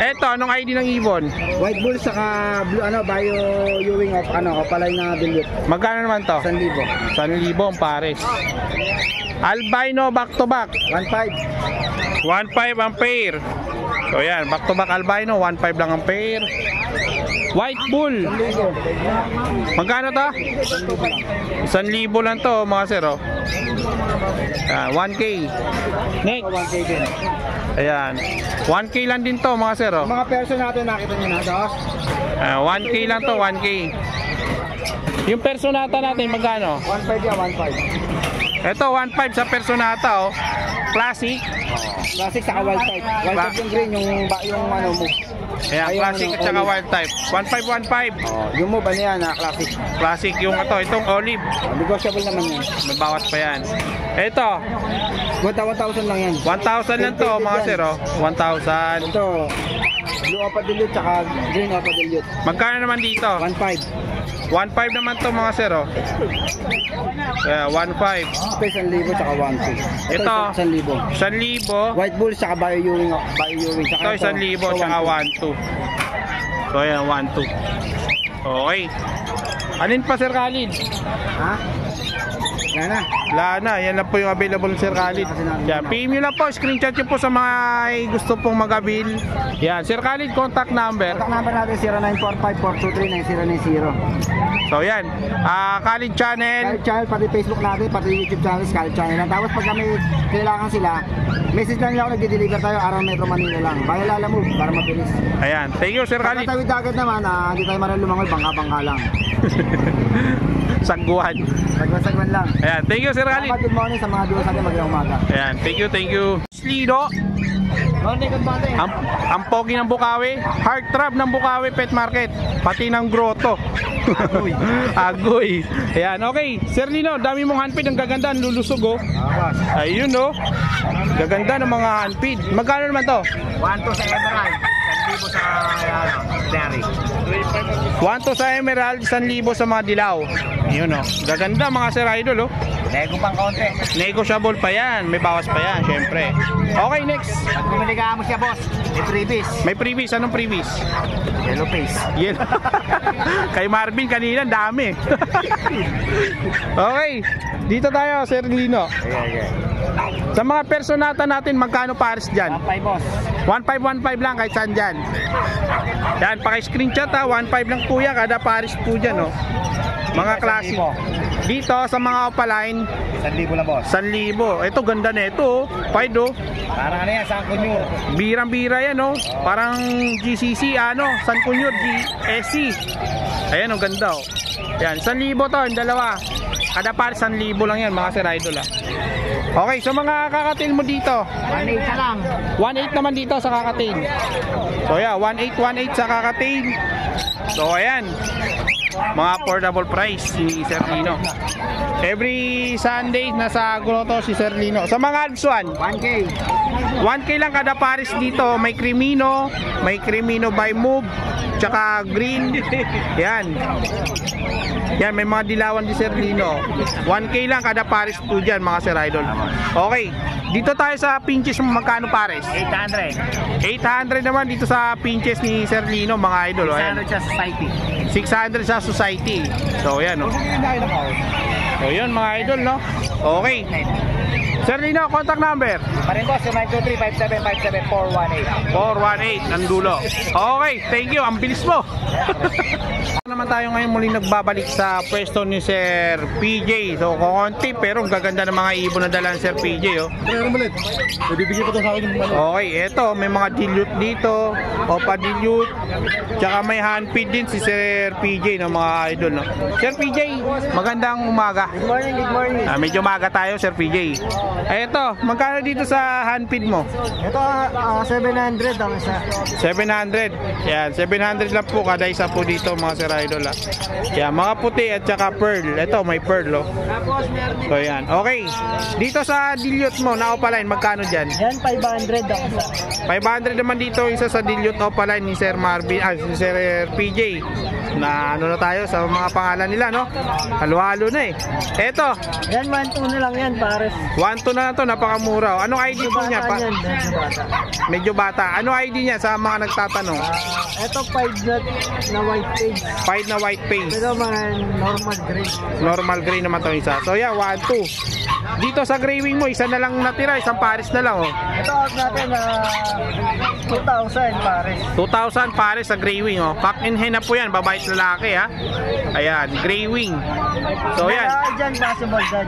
Eto, anong ID ng ibon? White bull saka blue, bio Ewing of opalay na dilute. Magkano naman to? 1,000. 1,000 ang pares. Albino back to back. 1,500. 1.5 ang pair. So yan, back to back albino, 1.5 lang ang pair. White bull. 1,000. Magkano to? 1,000 lang to mga sir. 1K. Next. 1K din. Ayan. 1K lang din to mga sir. Mga person natin nakita niyo na, dos. 1K lang to, 1K. Yung personata natin magkano? 1,500 yan, 1,500. Ito 1.5 sa personata oh. Classic. Classic saka wild type. Wild type yung green, yung mo. Ayan, Ay, classic yung at saka olive. wild type. 1.5. Yung mo ba niya na classic? Classic yung itong olive. Negotiable naman yan. May bawas pa yan. Ito, 1,000 lang yan. 1,000 lang to mga sir oh. 1,000. Ito, blue opa dilute saka green opa dilute. Magkano naman dito? 1,500. 1.5 naman to mga sir oh. Yeah, 1.5. Ito 1,000 saka 1,200. Ito, 1,000. 1,000. White bull saka bio Ewing. Ito 1,000 saka 1.2. So ayan, 1.2. Okay. Alin pa sir Khalid? Ha? Yan na. Lana, yan lang po yung available Sir Khalid. Yan, PM nyo lang po, screenshot nyo po sa mga gusto pong mag-avail. Yan, Sir Khalid, contact number. Contact number natin 0945-423-9090. So yan, Khalid Channel. Skype channel, pati Facebook natin, pati YouTube channel, Skype channel lang. Tapos pag kami kailangan sila, message lang nila ako, nagde-deliver tayo, araw Metro Manila lang. Bayan Lalamove, para mabilis. Ayan, thank you Sir Khalid. Pagkatawid dagat naman, hindi tayo marunong lumangoy, bangka-bangka lang. Sagguhan. Sagwan lang. Ayan, thank you Sir Khalid. Good morning sa mga viewers natin, magandang umaga. Ayan, thank you. Slido. Ang pogi ng Bukawi, heart trap ng Bukawi Pet Market, pati ng grotto. Agoy. Ayan, okay. Sir Lino, dami mong handpid, ang gaganda, ang lulusog oh. Ayun oh. Gaganda ng mga handpid. Magkano naman to? 1,200 sa Emerald, 1,000 sa Derry. 1,200 sa Emerald, 1,000 sa mga dilaw. Yun oh. Gaganda mga Sir Idol oh. Nego pang konti. Negotiable pa yan, may bawas pa yan, syempre. Okay, next. Pag bumili ka mo siya, boss, may freebies. May previous, anong previous? Yellow face. Yan. Kay Marvin kanina, dami. Okay, dito tayo, Sir Lino. Sa mga personata natin, magkano pares dyan? 1,500, boss. 1.5 lang kahit saan dyan. Yan, paki-screenshot ha, 1.5 lang kuya, kada pares po dyan oh. Mga klase. Dito sa mga opaline, 1,000 lang, boss. 1,000. Ito ganda nito, Pied oh. Parang ano yan, San Cunyur. Birang-bira yan oh. Parang GCC ano, San Cunyur GSC. Ayan oh, ganda oh. Yan, 1,000 to, yung dalawa. Kada pares 1,000 lang yan mga Sir Idol ah. Okay, so mga kakatil mo dito. 1,800 ka lang. 1.8 naman dito sa kakatil. So yeah, 1.8 sa kakatil. So ayan, mga affordable price si Sir Lino. Every Sunday nasa grotto si Sir Lino. Sa mga Alps 1K. 1K lang kada pares dito. May Crimino by Move, tsaka green. Yan. Yan, may mga dilawan di Sir Lino. 1K lang kada pares po dyan mga Sir Idol. Okay, dito tayo sa pinches, magkano pares? 800. 800 naman dito sa pinches ni Sir Lino mga idol. Ayan. 600 sa society. 600 sa society. So yan oh. So yun mga idol no. Okay. Sir Lino, contact number? Pa rin, boss, 0923-5757-418. 418 ang dulo. Okay, thank you. Ang bilis mo. Naman tayo ngayon muling nagbabalik sa pwesto ni Sir PJ. So kukunti pero ang gaganda ng mga ibon na dala ni Sir PJ oh. Pero malit, bibigyan ko to sa akin yung ano. Okay, eto may mga dilute dito, opa dilute, tsaka may handpid din si Sir PJ ng mga idol no. Sir PJ, magandang umaga. Good morning, good morning. Medyo maga tayo Sir PJ. Eto, magkano dito sa handpid mo? Ito, 700 ang isa. 700. Yan, 700 lang po kada isa po dito mga Sir Idol ah. Yan, mga puti at saka pearl. Ito, may pearl oh. Tapos, meron So yan, okay. Dito sa dilute mo, na opaline, magkano dyan? yan, 500 ang isa. 500 naman dito isa sa dilute opaline ni Sir Marvin, si Sir PJ. Na ano na tayo sa mga pangalan nila, no? Halo-halo na eh. Eto, Yan, 1-2 na lang yan, pares. 1-2 na to, napakamura. Anong ID po niya? Bata yan, medyo bata. Medyo bata. Anong ID niya sa mga nagtatanong? Ito 5 na white page. 5 na white face. Pero mga normal gray. Normal gray naman to isa. So yeah, 1-2. Dito sa gray wing mo, isa na lang natira, isang pares na lang, oh. Ito out natin 2,000 pares. 2,000 pares sa gray wing, oh. Cock and hen na po yan, babae at lalaki, ha. Ayan, gray wing. So yan, Lalaki dyan, possible dyan.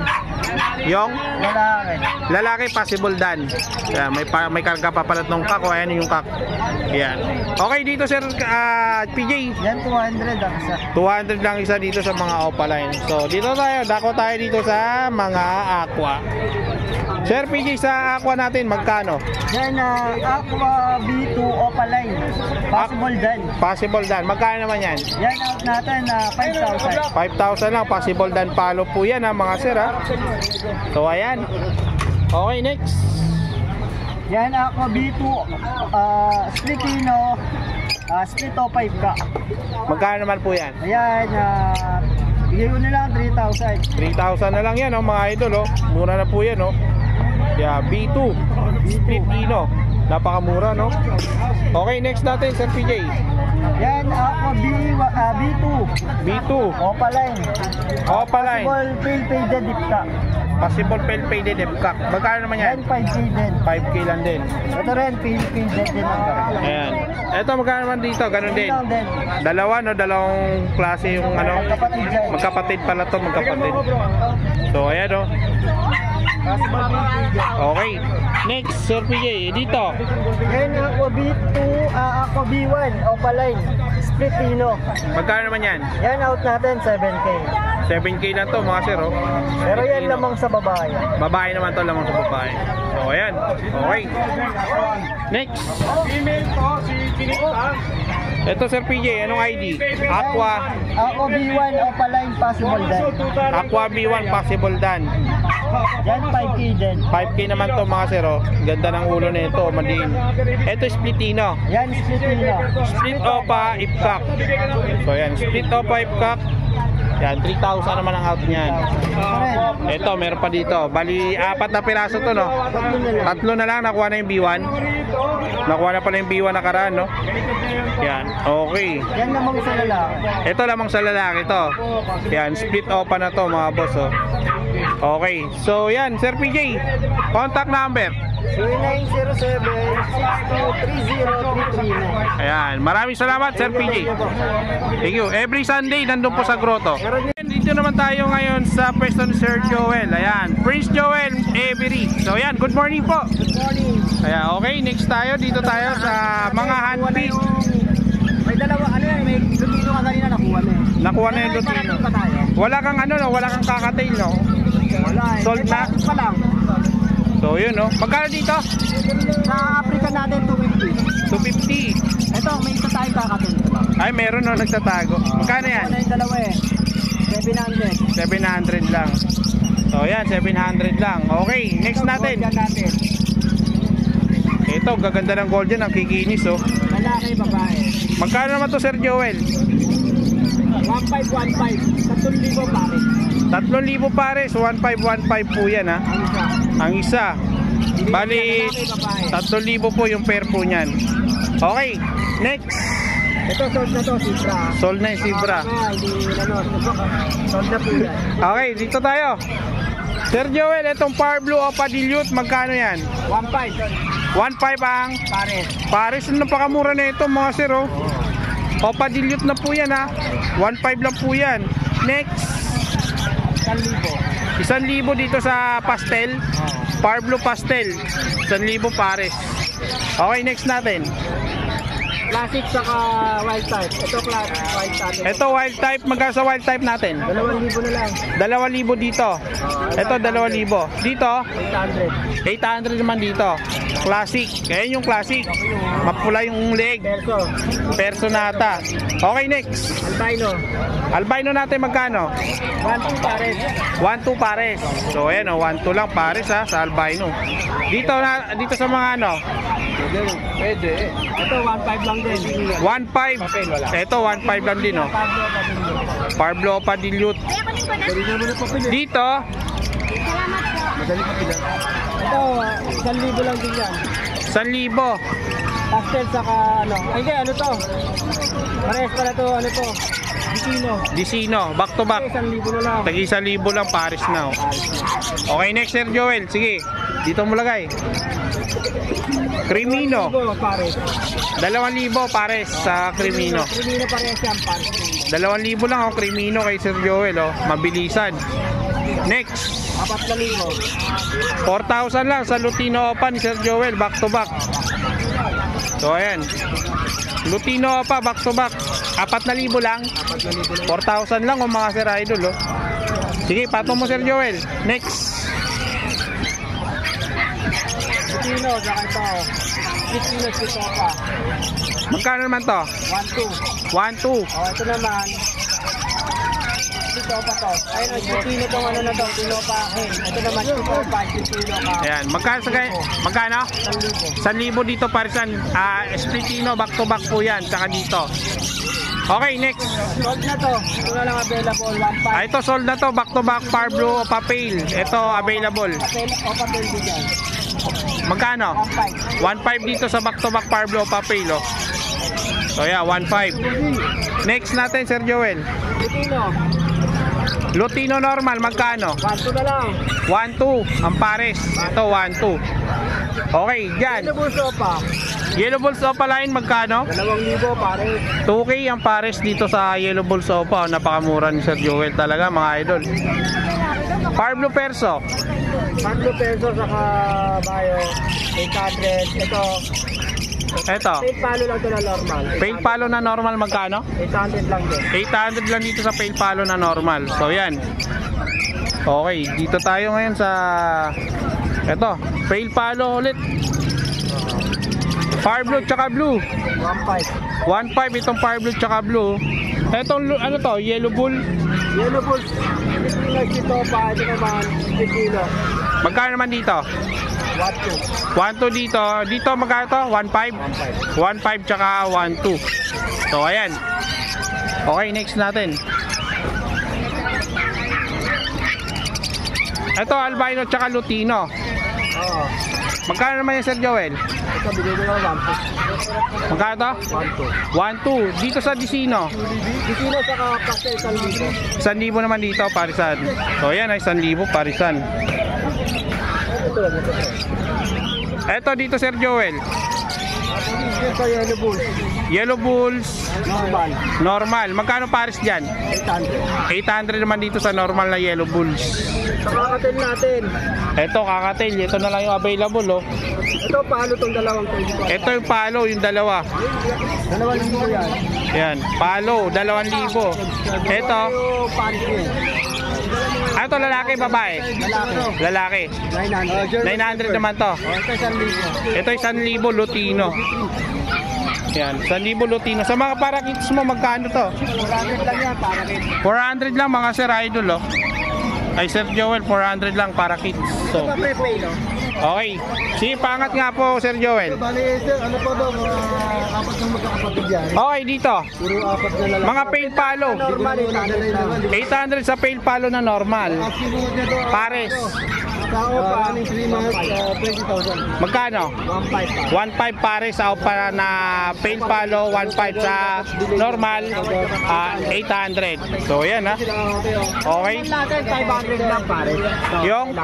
yung Lalaki. lalaki possible dan. Ayan, may karga pa pala ng cock, oh. Ayan yung cock. Ayan. Okay, dito sir, PJ. Yan 200 ang isa. 200 lang isa dito sa mga opaline. So dito tayo, dako tayo dito sa mga aqua. Sir PJ, sa aqua natin magkano? Yan Aqua B2 Opaline. Possible dan. Possible dan. Magkano naman yan? Yan out natin 5,000. 5,000 lang. Possible dan palo po yan, ha, mga sir, ha. So ayan. Okay, next. Yan Aqua B2 Splitino split o 5 ka. Magkano naman po yan? Ayan, bigay ko na lang 3,000. 3,000 na lang yan, oh, mga idol, oh. Mura na po yan, oh. Yeah, B2 Split Ino. Napakamura, no? Okay, next natin, Sir PJ. Yan Aqua B2 B2 Opaline. Opaline. Possible fill faded dip ka. Possible fail faded Epcot. Magkano naman yan? Yan 5K din. 5K lang din. Ito rin fill faded din ang Ayan. Ito magkano naman dito? Ganun din. lang din. Dalawa, no? Dalawang klase yung ano. Magkapatid dyan. Magkapatid pala to, magkapatid. So, ayan, oh. Possible fill faded. Okay. Next, Sir PJ, dito. Yan Aqua B2 Aqua B1 Opaline Splitino. Magkano naman yan? Yan out natin 7K. 7K lang to, mga sir, oh. Pero yan lamang sa babae. Babae naman to, lamang sa babae. So, ayan. Okay. Next. Female to, si Pinita. Ito, Sir PJ, anong ID? Aqua. Aqua B1 Opaline Possible Dan. Aqua B1 Possible Dan. Yan 5K din. 5K naman to, mga sir, oh. Ganda ng ulo nito, madiin. Ito, Splitino. Yan Splitino. Split Opa Ipkak. So, ayan. Split Opa Ipkak. Yan, 3,000 naman ang out niyan. Ito, meron pa dito. Bali, 4 na piraso to, no? 3 na lang, nakuha na yung B1. Nakuha na pala yung B1 nakaraan, no? Yan, okay. Yan namang sa lalaki. Ito lamang sa lalaki to. Yan, split opa na to, mga boss, oh. Okay, so yan, Sir PJ, contact number. 0907-6230-339. Ayan, maraming salamat, Sir PJ. Thank you. Every Sunday, nandun po sa grotto. Dito naman tayo ngayon sa pwesto ni Sir Joel. Ayan, Prince Joel Avery. So ayan, good morning po. Good morning. Ayan, okay, next tayo. Dito tayo sa mga handpick. May dalawa, ano yan, may lutino ka kanina nakuha na. Nakuha na yung lutino. Wala kang ano, no? Wala kang kakatail, no? Wala eh. Sold na? Pa lang. So yun, no? Magkano dito? Sa Africa natin, 250. 250. Ito, may isa tayong kakatin. Ay, meron, no? Nagtatago. Magkano yan? Ano yung dalawa eh? 700. 700 lang. So yan, 700 lang. Okay, next natin. Yan natin. Ito, gaganda ng gold yan, ang kikinis, oh. Lalaki, babae. Magkano naman to, Sir Joel? 1515. 3,000 pare. 3,000 pares, 1515 po yan, ha. Ang isa. Bali, 3,000 po yung pair po niyan. Okay, next. Ito, sold na to, Sibra. Sold na yung Sibra. Sold na po yan. Okay, dito tayo. Sir Joel, itong Power Blue Opa Dilute, magkano yan? 1,500. 1,500 ang Pares. pares. Napakamura na ito, mga sir, oh. Opa Dilute na po yan, ha. 1,500 lang po yan. Next. 1,000. 1,000 dito sa pastel. Power Blue Pastel. 1,000 pares. Okay, next natin. Classic saka wild type. Ito classic wild type. Ito wild type, magkano sa wild type natin? 2,000 na lang. 2,000 dito. Ito 2,000. Dito, 800. 800 naman dito. Classic. Ayan yung classic. Mapula yung leg. Perso. Personata. Okay, next. Albino. Albino natin magkano? 1,200 pares. 1,200 pares. So ayan, 1,200 lang pares, ha, sa albino. Dito sa mga ano? Pwede. Ito 1,500 lang 1.5. Ito 1.5 lang din, oh. Pablo Padilute. Dito, Ito, 1,000 lang din yan. 1,000. Pastel saka ano. Ay, hindi, ano to? Pares pala to, ano to? Dicino. Disino, back to back. 1,000 na lang. Tagi 1,000 lang, pares na, oh. Okay, next, Sir Joel. Sige, dito mo lagay. Crimino. 2,000 pares. 2,000 pares sa Crimino. Crimino pares yan, pares. 2,000 lang ang Crimino kay Sir Joel, oh. Mabilisan. Next, 4,000. 4,000 lang sa Lutino Opa ni Sir Joel, back to back. So ayan, Lutino Opa, back to back. 4,000 lang. 4,000 lang, mga Sir Idol, oh. Sige, patong mo Sir Joel. Next, Dicino, saka ito. Dicino, ito pa. magkano naman to? 1,200. 1,200. Oh, ito naman. Ito pa to. Ayun, Dicino tong ano na to. Dicino pa akin. Ito naman, ito pa. Dicino ka. Ayan, magkano? 1,000. 1,000 dito parisan. Splitino, back to back po yan. Saka dito. Okay, next. Sold na to. Ito na lang available. 1,500. Ito sold na to, back to back Parblo Papel. Ito available. Papel o papel din yan. Magkano? 1,500. 1,500 dito sa back to back Parblo Papel, oh. So yeah, 1,500. Next natin, Sir Joel. Dicino. Lutino normal, magkano? 1,200 na lang. 1,200 ang pares. Ito 1,200. Okay, dyan. Ito po sopa. Yellow Bulls Opa line, magkano? 2,000 pare. 2K ang pares dito sa Yellow Bulls Opa. Napakamura ni Sir Joel talaga, mga idol. Parblo Perso. 1,000 pesos saka bayo. 800. Ito. Ito. Pail palo lang ito na normal. Pail palo na normal, magkano? 800 lang din. 800 lang dito sa pail palo na normal. So yan. Okay, dito tayo ngayon sa ito, pail palo ulit. Parblo tsaka blue. 1,500. 1,500 itong Parblo tsaka blue. Etong ano to, Yellow Bull. Yellow Bulls. Ito pa. Ito naman. 1 kilo. Magkano naman dito? 1,200. 1,200 dito. Dito magkano to? 1,500? 1,500 tsaka 1,200. So ayan. Okay, next natin. Ito albino tsaka Lutino. Oo. Magkano naman yan, Sir Joel? Ito, bigay ko na 1,200. Magkano to? 1,200. Dito sa Dicino. Dicino saka pastel 1,000. 1,000 naman dito, parisan. So ayan ay 1,000 parisan. Eto dito, Sir Joel. Ito, Yellow Bulls. Yellow Bulls Normal. normal. Magkano pares dyan? 800. 800 naman dito sa normal na Yellow Bulls. Kakatil natin. Eto kakatail, ito na lang yung available, oh. Ito, palo tong 2,000. Ito yung palo, yung dalawa. 2,000 yan. Yan, palo, 2,000. Ito, Yung panty. ito lalaki, babae? Lalaki. 900 naman to. Ito 1,000 Lutino. Yan, 1,000 Lutino. Sa mga parakits mo, magkano to? 400 lang yan, para kit. 400 lang, mga Sir Idol, oh. Ay, Sir Joel, 400 lang para kids. So, Pre-pay, no? okay. Sige, pangat nga po, Sir Joel. Bali, sir, ano po daw, mga apat ng magkakapatid yan. Okay, dito. Puro apat na lalaki. Mga pail palo. Normal, 800 lang. 800 sa pail palo na normal. Sinunod niya to. Pares. Tao pa, 3 months, 20,000. Magkano? 1,500 pa. 1,500 pares sa para na pail palo, 1,500 sa normal, 800. So, yan ha. Okay. Natin, 500 lang pare. Yung,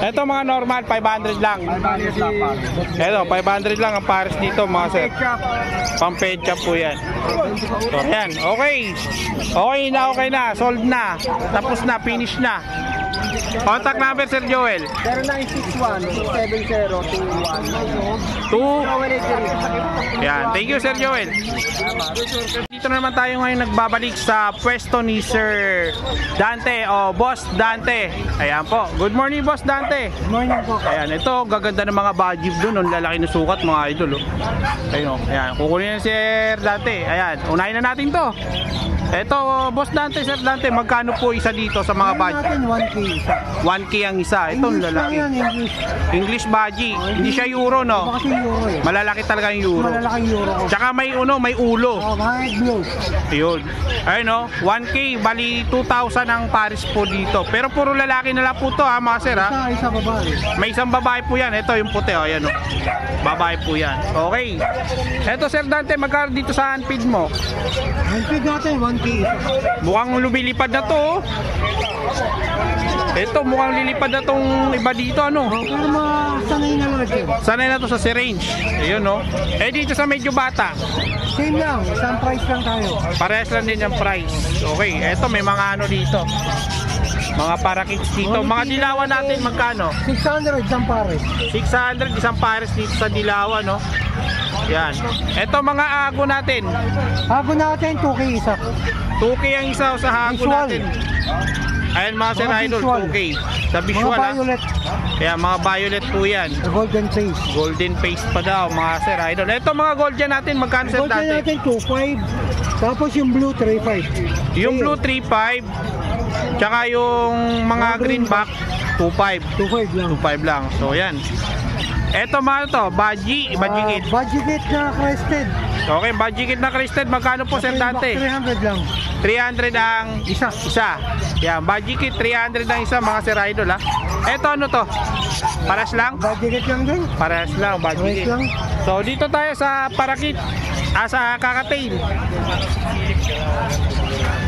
ito mga normal, 500 lang. 500 lang pare. Ito, 500 lang ang pares dito, mga sir. Pang-ped shop po yan. So, yan. Okay. Okay na. Sold na. Tapos na. Finish na. Contact number, Sir Joel. 0961-270-21. Yan. Thank you, Sir Joel. Dito na naman tayo ngayon nagbabalik sa pwesto ni Sir Dante o Boss Dante. Ayan po. Good morning, Boss Dante. Good morning po. Ayan, ito gaganda ng mga budget doon, ang lalaki ng sukat, mga idol, oh. Ayun, oh. Ayan, kukunin na si Sir Dante. Ayan, unahin na natin 'to. Ito, Boss Dante, Sir Dante, magkano po isa dito sa mga budget? Natin 1K. isa. 1K ang isa. Ito English lang lalaki. yan, English. English Baji. Hindi siya euro, Iba no? kasi euro eh. Malalaki talaga yung euro. Malalaking euro ko. Tsaka may may ulo. Mga head blue. Yun. Ayun, no? 1K, bali 2,000 ang Paris po dito. Pero puro lalaki na lang po to, ha, mga sir, ha? Isa babae. May isang babae po yan. Ito yung puti, ayan, no? Babae po yan. Okay. Ito, Sir Dante, magkano dito sa handpid mo? Ang pig natin, 1K isa. Mukhang lumilipad na to, oh. Ito, mukhang lilipad na tong iba dito, ano? Pero masanay na lang siya. Sanay na to sa syringe. Ayun, no? Eh, dito sa medyo bata. Same lang, isang price lang tayo. Parehas lang din yung price. Okay, eto may mga ano dito. Mga para kids dito. Mga dilawan natin magkano? 600 isang pares. 600 isang pares dito sa dilawan, no? Yan. Eto mga ago natin. Hago natin, 2K isa. 2K ang isa sa hago Visual. natin. Ayan mga sir Mga idol, visual. 2K. Sa Mga visual, ha? violet, Kaya mga violet po yan. golden face. Golden face pa daw mga sir idol. Eto mga gold dyan natin, magkano sir Golden dati? natin, 2.5. Tapos yung blue, 3.5. Yung blue 3.5. Tsaka yung mga greenback 2.5. 2.5 lang. 2.5 lang. So yan. Eto mga to, Baji kit. Budget kit na crested. Okay, Baji kit na crested. Magkano po sir dati? 300 lang. 300 ang Isa. isa. Yan, Baji kit 300 ang isa mga sir idol, ha. Eto ano to? Paras lang? Budget kit lang din. Paras lang, Baji Pares kit. lang. So dito tayo sa parakit. Sa kakatail.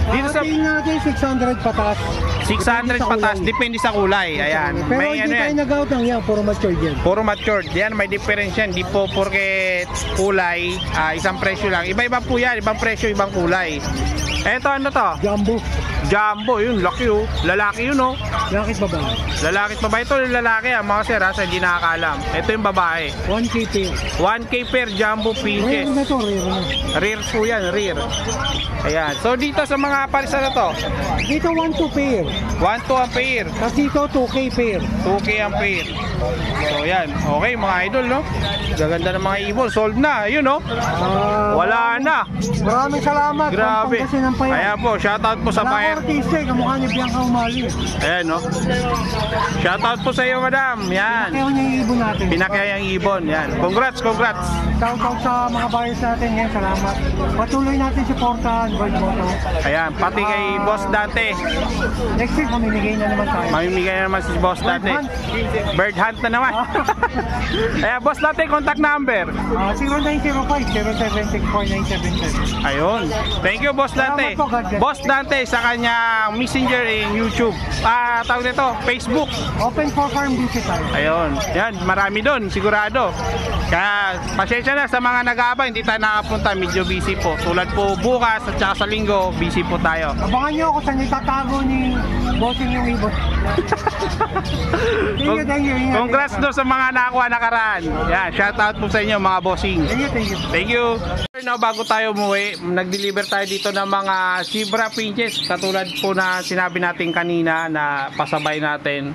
Dito sa Patayin natin 600 patas. 600 patas, depende sa kulay. Ayan. Pero May hindi ano tayo yan. nag-out lang yan, puro matured yan. Puro matured. Yan, may difference yan. Di po porke kulay, isang presyo lang. Iba-iba po yan. Ibang presyo, ibang kulay. Eto ano to? Jumbo. Jumbo, yun. Laki, oh. Lalaki yun, oh. Yakit babae. Lalaki at babae. Ito yung lalaki, mga sir, sa hindi nakakaalam. Ito yung babae. 1K pair. 1K per Jumbo Rare pinches. na to, rare na. Rear po yan, rear. Ayan. So dito sa mga parisa na to, Dito 1-2 pair. 1-2 ang pair. Tapos dito 2K pair. 2K ang pair. So yan. Okay mga idol, no? Gaganda ng mga ibon. Sold na. Yun, no? Wala na. Maraming salamat. Grabe. Pampangasinan pa yan. Ayan po. Shoutout po sa Wala buyer. ko artista eh. Kamukha ni Bianca Umali. Ayan, no? Shoutout po sa iyo, madam. Yan. Kaya niya yung ibon natin. Pinakaya yung ibon. Yan. Congrats, congrats. Shoutout sa mga buyers natin. Yan, salamat. Patuloy natin supportahan. Bird Moto. Ayan. Pati kay Boss Dante. Next week, mamimigay na naman tayo. Mamimigay na naman si Boss Dante. Bird hunt na naman. Ayan, Boss Dante, contact number. 0905-076-4977. Ayun. Thank you, Boss Dante. Salamat po, God bless. Boss Dante sa kanyang messenger in YouTube. Tawag nito, Facebook. Open for farm visit tayo. Ayun. Yan, marami doon, sigurado. Kaya, pasensya na sa mga nag-aabang, hindi tayo nakapunta, medyo busy po. Tulad po bukas at saka sa linggo, busy po tayo. Abangan nyo ako sa itatago ni bossing yung ibon. Thank you. Congrats do sa mga nakakuha nakaraan. Yan, shoutout po sa inyo mga bossing. Thank you. Thank you. No, bago tayo umuwi, nag-deliver tayo dito ng mga zebra pinches. Katulad po na sinabi natin kanina na pasabay natin.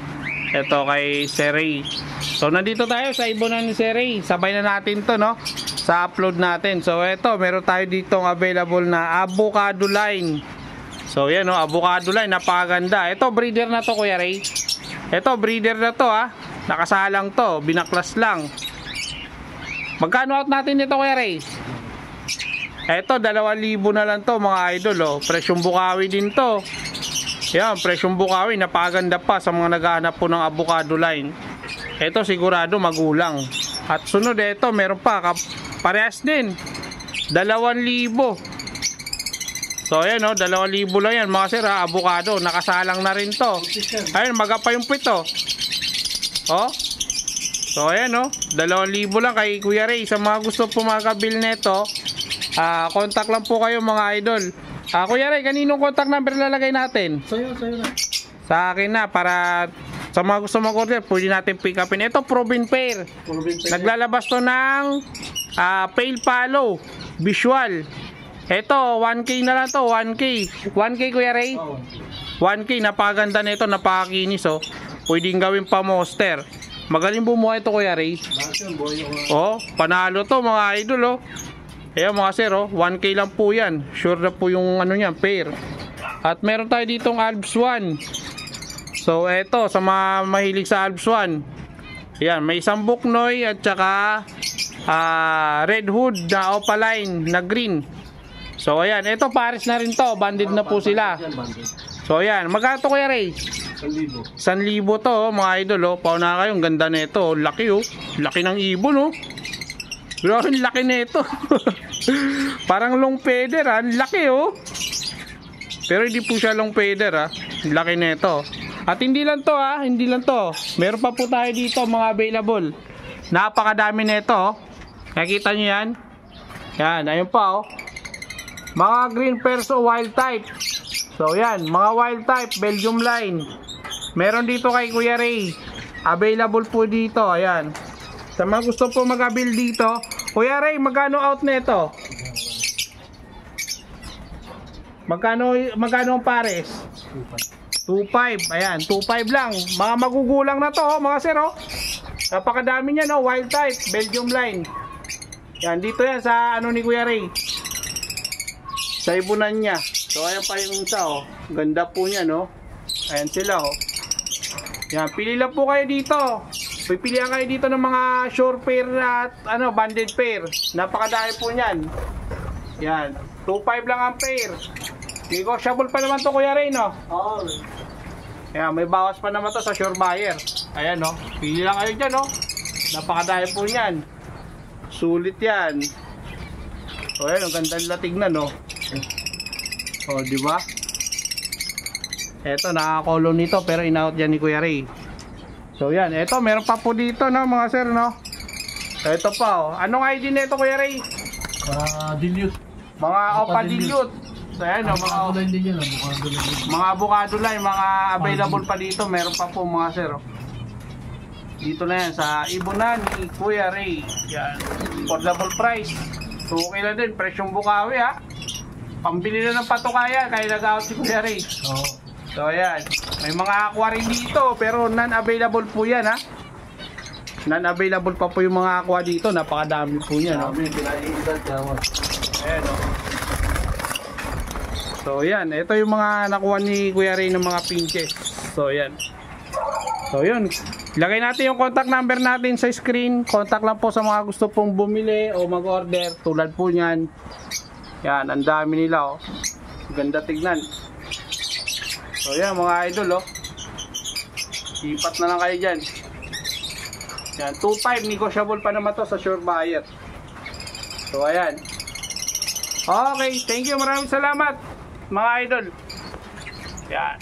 Ito kay Sir Ray. So nandito tayo sa ibonan ni Sir Ray. Sabay na natin to, no? Sa upload natin. So ito, meron tayo ditong available na avocado line. So yan, no? Avocado line, napakaganda. Ito, breeder na to, Kuya Ray. Ito, breeder na to, ha. Nakasalang to, binaklas lang. Magkano out natin dito, Kuya Ray? Eto, 2,000 na lang to mga idol, oh. Presyong Bukawi din to. Yan, presyong Bukawi, napakaganda pa sa mga naghahanap po ng avocado line. Eto, sigurado magulang. At sunod, eto, meron pa, parehas din. 2,000. So, ayan, oh, 2,000 lang yan, mga sir, ha, avocado. Nakasalang na rin to. Ayun, magapa yung pito. Oh. So, ayan, oh, 2,000 lang kay Kuya Ray. Sa mga gusto po makakabil neto, contact lang po kayo mga idol. Kuya Ray, kaninong contact number lalagay natin? Sa'yo na. Sa akin na, para sa mga gusto mag-order, pwede natin pick upin. Ito, Proven Pair. Naglalabas to ng pale palo, visual. Ito, 1K na lang to, 1K. 1K, Kuya Ray? 1K, napakaganda nito, napakakinis, oh. Pwedeng gawin pa monster. Magaling bumuha ito, Kuya Ray. Oh, panalo to mga idol, oh. Ayan mga sir, oh, 1K lang po yan. Sure na po yung ano niyan, pair. At meron tayo ditong Alps 1. So eto sa mga mahilig sa Alps 1. Yan, may isang Buknoy at saka Red Hood na opaline na green. So ayan, ito pares na rin to, banded na po sila. So ayan, magkano to Kuya Ray? 1,000 to mga idol oh. Pauna kayo, ang ganda nito, laki oh. Laki ng ibon oh. Grabe, laki nito. Parang long feather ah, laki oh. Pero hindi po siya long feather ah. Laki nito. At hindi lang to ah, hindi lang to. Meron pa po tayo dito mga available. Napakadami nito. Nakikita niyo yan? Yan, ayun pa oh. Mga green perso wild type. So yan, mga wild type Belgium line. Meron dito kay Kuya Ray. Available po dito, ayan. Sa mga gusto po mag-avail dito, Kuya Ray, magkano out nito? Magkano ang pares? 2.5. Ayan, 2.5 lang. Mga magugulang na to, mga sir, oh. Napakadami niya, no? Wild type, Belgium line. Yan, dito yan sa ano ni Kuya Ray. Sa ibunan niya. So, ayan pa yung isa, oh. Ganda po niya, no? Ayan sila, oh. Yan, pili lang po kayo dito. Pipilihan kayo dito ng mga short pair at ano, banded pair. Napakadami po niyan. Yan, 2.5 lang ang pair. Negotiable pa naman to Kuya Ray, no? Oo. Yan, may bawas pa naman to sa sure buyer. Ayan, no? Pili lang kayo dyan, no? Napakadami po niyan. Sulit yan. So, ayan, ang ganda nila tignan, no? O, di ba? Eto, nakakolo nito pero in-out yan ni Kuya Ray. So yan, eto meron pa po dito no mga sir no. Eto pa oh. Anong ID nito Kuya Ray? Dilute. Mga Opa Dilute. So yan no, mga avocado line, mga available pa dito, meron pa po mga sir. Oh. Dito na yan sa ibunan ni Kuya Ray. Yan, affordable price. So okay na din, presyong Bukawi ha. Pambili na ng patukaya kaya nag-out si Kuya Ray. Oo. So ayan, may mga aqua rin dito pero non-available po yan ha. Non-available pa po yung mga aqua dito, napakadami po yan no? Ayan o. So ayan, ito yung mga nakuha ni Kuya Ray ng mga pinches. So ayan. So yun, ilagay natin yung contact number natin sa screen. Contact lang po sa mga gusto pong bumili o mag-order tulad po nyan. Yan, ang dami nila oh. Ganda tignan. So yan mga idol oh. Ipat na lang kayo dyan. Yan, 2.5 negotiable pa naman to sa sure buyer. So ayan. Okay, thank you, maraming salamat mga idol. Yan.